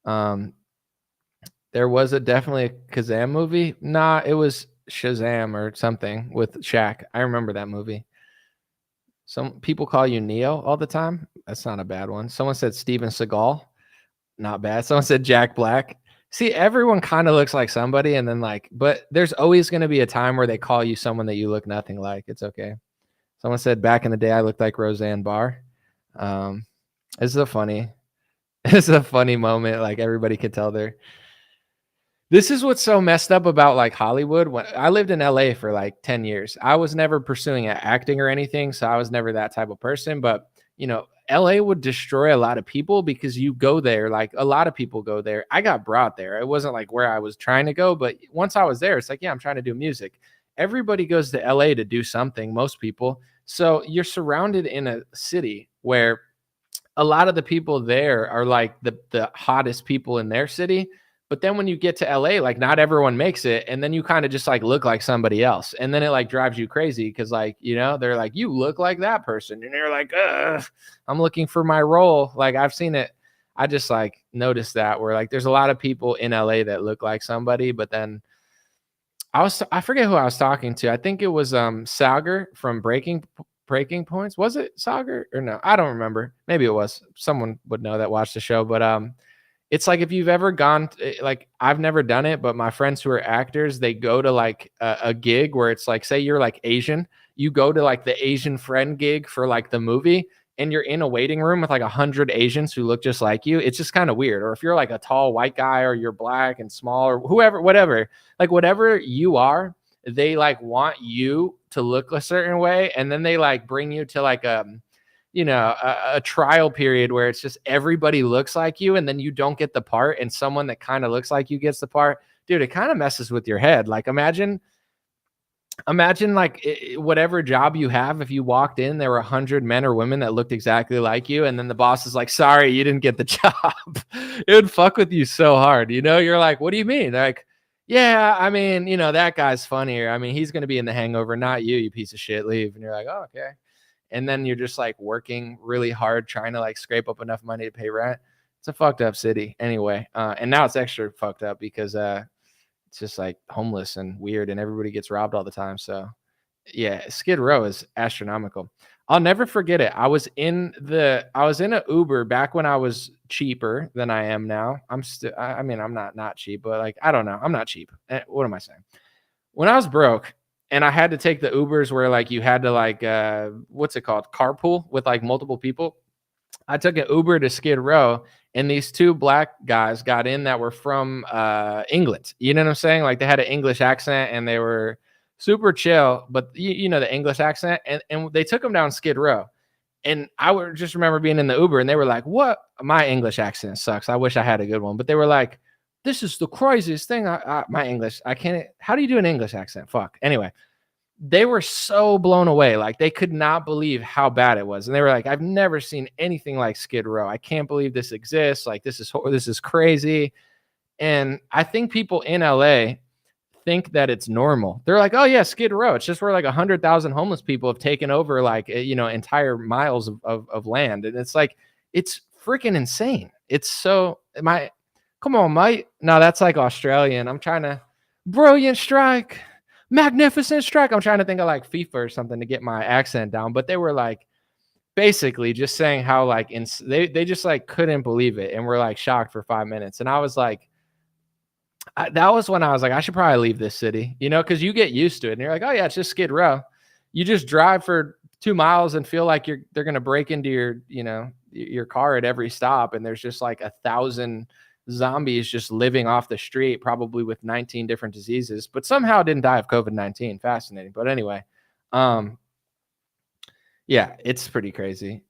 There was definitely a Kazam movie. Nah, it was Shazam or something with Shaq. I remember that movie. Some people call you Neo all the time. That's not a bad one. Someone said Steven Seagal. Not bad. Someone said Jack Black. See, everyone kind of looks like somebody, and then but there's always going to be a time where they call you someone that you look nothing like. It's okay. Someone said back in the day I looked like Roseanne Barr. This is a funny moment. Like everybody could tell there. This is what's so messed up about like Hollywood. When I lived in LA for like 10 years, I was never pursuing acting or anything. So I was never that type of person. But, LA would destroy a lot of people because you go there. Like a lot of people go there. I got brought there. It wasn't like where I was trying to go. But once I was there, it's like, yeah, I'm trying to do music. Everybody goes to LA to do something, most people. So you're surrounded in a city where a lot of the people there are like the hottest people in their city. But then when you get to LA, like not everyone makes it. And then you kind of just like look like somebody else. And then it like drives you crazy because like, they're like, you look like that person. And you're like, I'm looking for my role. Like I've seen it. I just like noticed that where like there's a lot of people in LA that look like somebody. But then I forget who I was talking to. I think it was Sagar from Breaking Points. Was it Sagar or no? I don't remember. Maybe it was. Someone would know that watched the show. But it's like if you've ever gone, like I've never done it, but my friends who are actors, they go to like a gig where it's like, say you're like Asian, you go to like the Asian friend gig for like the movie and you're in a waiting room with like 100 Asians who look just like you. It's just kind of weird. Or if you're like a tall white guy or you're black and small or whoever, whatever, like whatever you are, they like want you to look a certain way. And then they like bring you to like a trial period where it's just everybody looks like you and then you don't get the part and someone that kind of looks like you gets the part. Dude, it kind of messes with your head. Like imagine like whatever job you have, if you walked in, there were 100 men or women that looked exactly like you. And then the boss is like, sorry, you didn't get the job. It would fuck with you so hard. You're like, what do you mean? They're like, yeah, I mean, that guy's funnier. I mean, he's going to be in The Hangover, not you, you piece of shit, leave. And you're like, oh, okay. And then you're just like working really hard, trying to like scrape up enough money to pay rent. It's a fucked up city anyway. And now it's extra fucked up because it's just like homeless and weird and everybody gets robbed all the time. So yeah, Skid Row is astronomical. I'll never forget it. I was in a Uber back when I was cheaper than I am now. I'm not cheap, but like, I don't know. I'm not cheap. What am I saying? When I was broke, and I had to take the Ubers where like you had to like, what's it called? Carpool with like multiple people. I took an Uber to Skid Row and these two black guys got in that were from England. You know what I'm saying? Like they had an English accent and they were super chill, but you know, the English accent and they took them down Skid Row. And I would just remember being in the Uber and they were like, what? My English accent sucks. I wish I had a good one, but they were like, this is the craziest thing. My English, I can't. How do you do an English accent? Fuck. Anyway, they were so blown away. Like they could not believe how bad it was. And they were like, I've never seen anything like Skid Row. I can't believe this exists. Like this is crazy. And I think people in LA think that it's normal. They're like, oh yeah, Skid Row. It's just where like 100,000 homeless people have taken over like, entire miles of land. And it's like, it's freaking insane. It's so come on, mate. No, that's like Australian. I'm trying to brilliant strike, magnificent strike. I'm trying to think of like FIFA or something to get my accent down. But they were like basically just saying how like they just like couldn't believe it and were like shocked for 5 minutes. And I was like, that was when I was like, I should probably leave this city, because you get used to it. And you're like, oh yeah, it's just Skid Row. You just drive for 2 miles and feel like they're gonna break into your car at every stop, and there's just like 1,000 zombies just living off the street, probably with 19 different diseases, but somehow didn't die of COVID-19. Fascinating. But anyway, yeah, it's pretty crazy.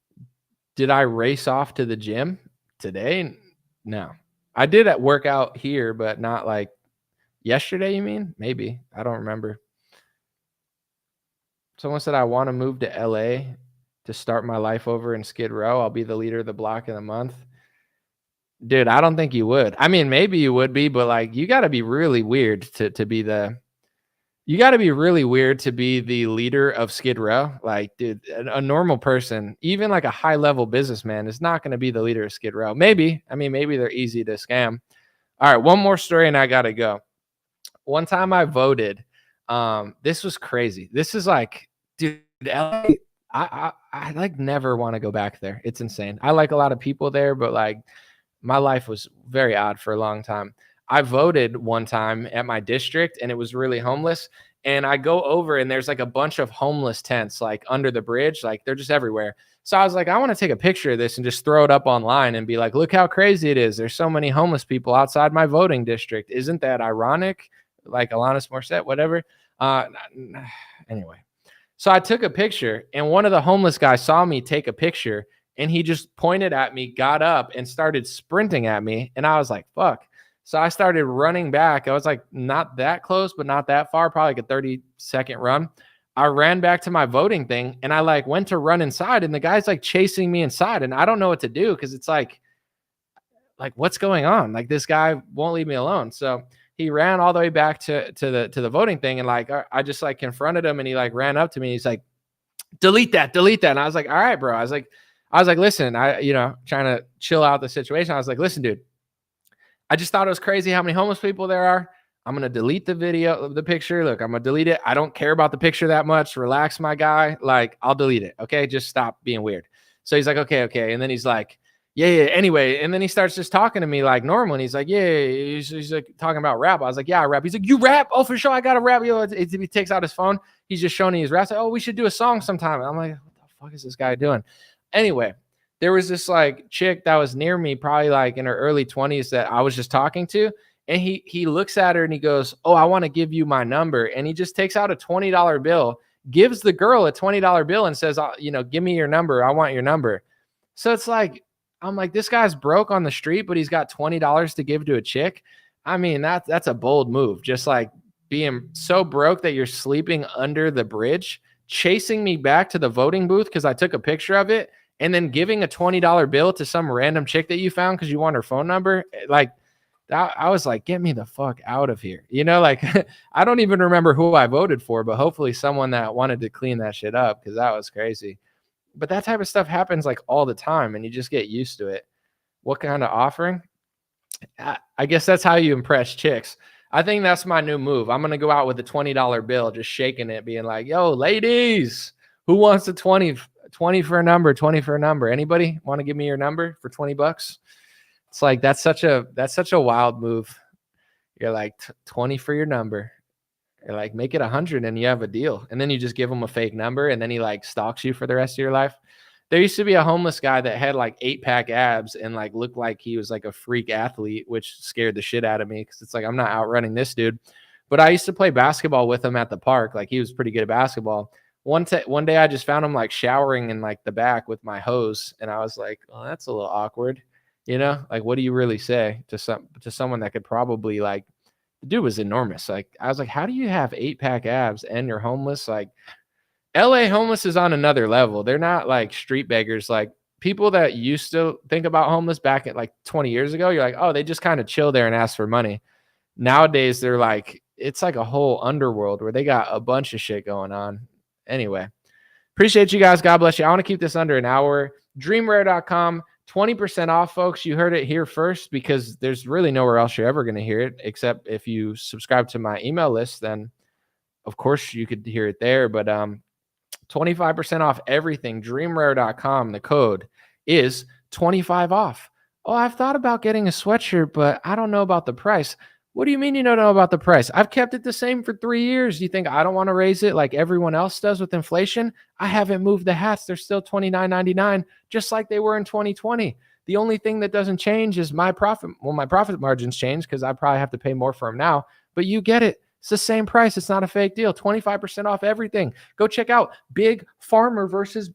Did I race off to the gym today? No, I did at workout here, but not like yesterday. You mean? Maybe. I don't remember. Someone said I want to move to LA to start my life over in Skid Row. I'll be the leader of the block in a month. Dude, I don't think you would. I mean, maybe you would be, but like you got to be really weird to be You got to be really weird to be the leader of Skid Row. Like, dude, a normal person, even like a high level businessman, is not going to be the leader of Skid Row. Maybe. I mean, maybe they're easy to scam. All right, one more story and I got to go. One time I voted. This was crazy. This is like, dude, LA, I like never want to go back there. It's insane. I like a lot of people there, but like my life was very odd for a long time. I voted one time at my district and it was really homeless. And I go over and there's like a bunch of homeless tents like under the bridge, like they're just everywhere. So I was like, I want to take a picture of this and just throw it up online and be like, look how crazy it is. There's so many homeless people outside my voting district. Isn't that ironic? Like Alanis Morissette, whatever. Anyway, so I took a picture and one of the homeless guys saw me take a picture and he just pointed at me, got up and started sprinting at me. And I was like, fuck. So I started running back. I was like, not that close, but not that far, probably like a 30-second run. I ran back to my voting thing and I like went to run inside and the guy's like chasing me inside and I don't know what to do because it's like what's going on? Like this guy won't leave me alone. So he ran all the way back to the voting thing and like I just like confronted him and he like ran up to me. He's like, delete that. And I was like, all right, bro. I was like, listen, trying to chill out the situation. I was like, listen, dude, I just thought it was crazy how many homeless people there are. I'm going to delete the video of the picture. Look, I'm going to delete it. I don't care about the picture that much. Relax, my guy. Like, I'll delete it. Okay. Just stop being weird. So he's like, okay. And then he's like, yeah. Anyway. And then he starts just talking to me like normal. And he's like, yeah. He's like talking about rap. I was like, yeah, I rap. He's like, you rap? Oh, for sure. I got to rap. He takes out his phone. He's just showing me his rap. Like, oh, we should do a song sometime. And I'm like, what the fuck is this guy doing? Anyway, there was this like chick that was near me, probably like in her early 20s that I was just talking to. And he looks at her and he goes, oh, I want to give you my number. And he just takes out a $20 bill, gives the girl a $20 bill and says, give me your number. I want your number. So it's like, I'm like, this guy's broke on the street, but he's got $20 to give to a chick. I mean, that's a bold move. Just like being so broke that you're sleeping under the bridge, chasing me back to the voting booth because I took a picture of it. And then giving a $20 bill to some random chick that you found because you want her phone number. Like, I was like, get me the fuck out of here. Like, I don't even remember who I voted for, but hopefully someone that wanted to clean that shit up because that was crazy. But that type of stuff happens like all the time and you just get used to it. What kind of offering? I guess that's how you impress chicks. I think that's my new move. I'm going to go out with a $20 bill, just shaking it, being like, yo, ladies, who wants a 20 for a number, 20 for a number. Anybody want to give me your number for $20? It's like, that's such a wild move. You're like 20 for your number. You're like, make it 100 and you have a deal. And then you just give him a fake number and then he like stalks you for the rest of your life. There used to be a homeless guy that had like 8-pack abs and like looked like he was like a freak athlete, which scared the shit out of me. Cause it's like, I'm not outrunning this dude, but I used to play basketball with him at the park. Like he was pretty good at basketball. One day I just found him like showering in like the back with my hose. And I was like, oh, that's a little awkward. Like, what do you really say to someone that could probably like, the dude was enormous. Like, I was like, how do you have 8-pack abs and you're homeless? Like LA homeless is on another level. They're not like street beggars. Like people that used to think about homeless back at like 20 years ago, you're like, oh, they just kind of chill there and ask for money. Nowadays, they're like, it's like a whole underworld where they got a bunch of shit going on. Anyway, appreciate you guys. God bless you. I want to keep this under an hour. Dreamrare.com, 20% off, folks. You heard it here first because there's really nowhere else you're ever going to hear it, except if you subscribe to my email list, then of course you could hear it there. But 25% off everything. Dreamrare.com. The code is 25 off. Oh, I've thought about getting a sweatshirt, but I don't know about the price. What do you mean you don't know about the price? I've kept it the same for 3 years. You think I don't want to raise it like everyone else does with inflation? I haven't moved the hats. They're still $29.99, just like they were in 2020. The only thing that doesn't change is my profit. Well, my profit margins change because I probably have to pay more for them now, but you get it. It's the same price. It's not a fake deal. 25% off everything. Go check out Big Farmer versus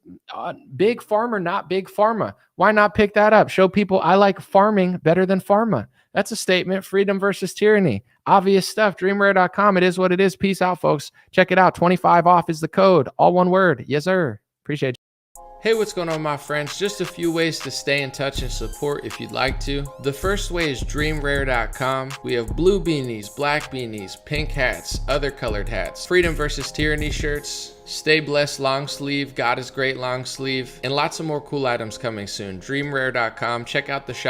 Big Farmer, not Big Pharma. Why not pick that up? Show people I like farming better than pharma. That's a statement. Freedom versus tyranny. Obvious stuff. Dreamrare.com. It is what it is. Peace out, folks. Check it out. 25 off is the code. All one word. Yes, sir. Appreciate you. Hey, what's going on, my friends? Just a few ways to stay in touch and support if you'd like to. The first way is dreamrare.com. We have blue beanies, black beanies, pink hats, other colored hats, freedom versus tyranny shirts, stay blessed long sleeve, God is great long sleeve, and lots of more cool items coming soon. Dreamrare.com. Check out the shop.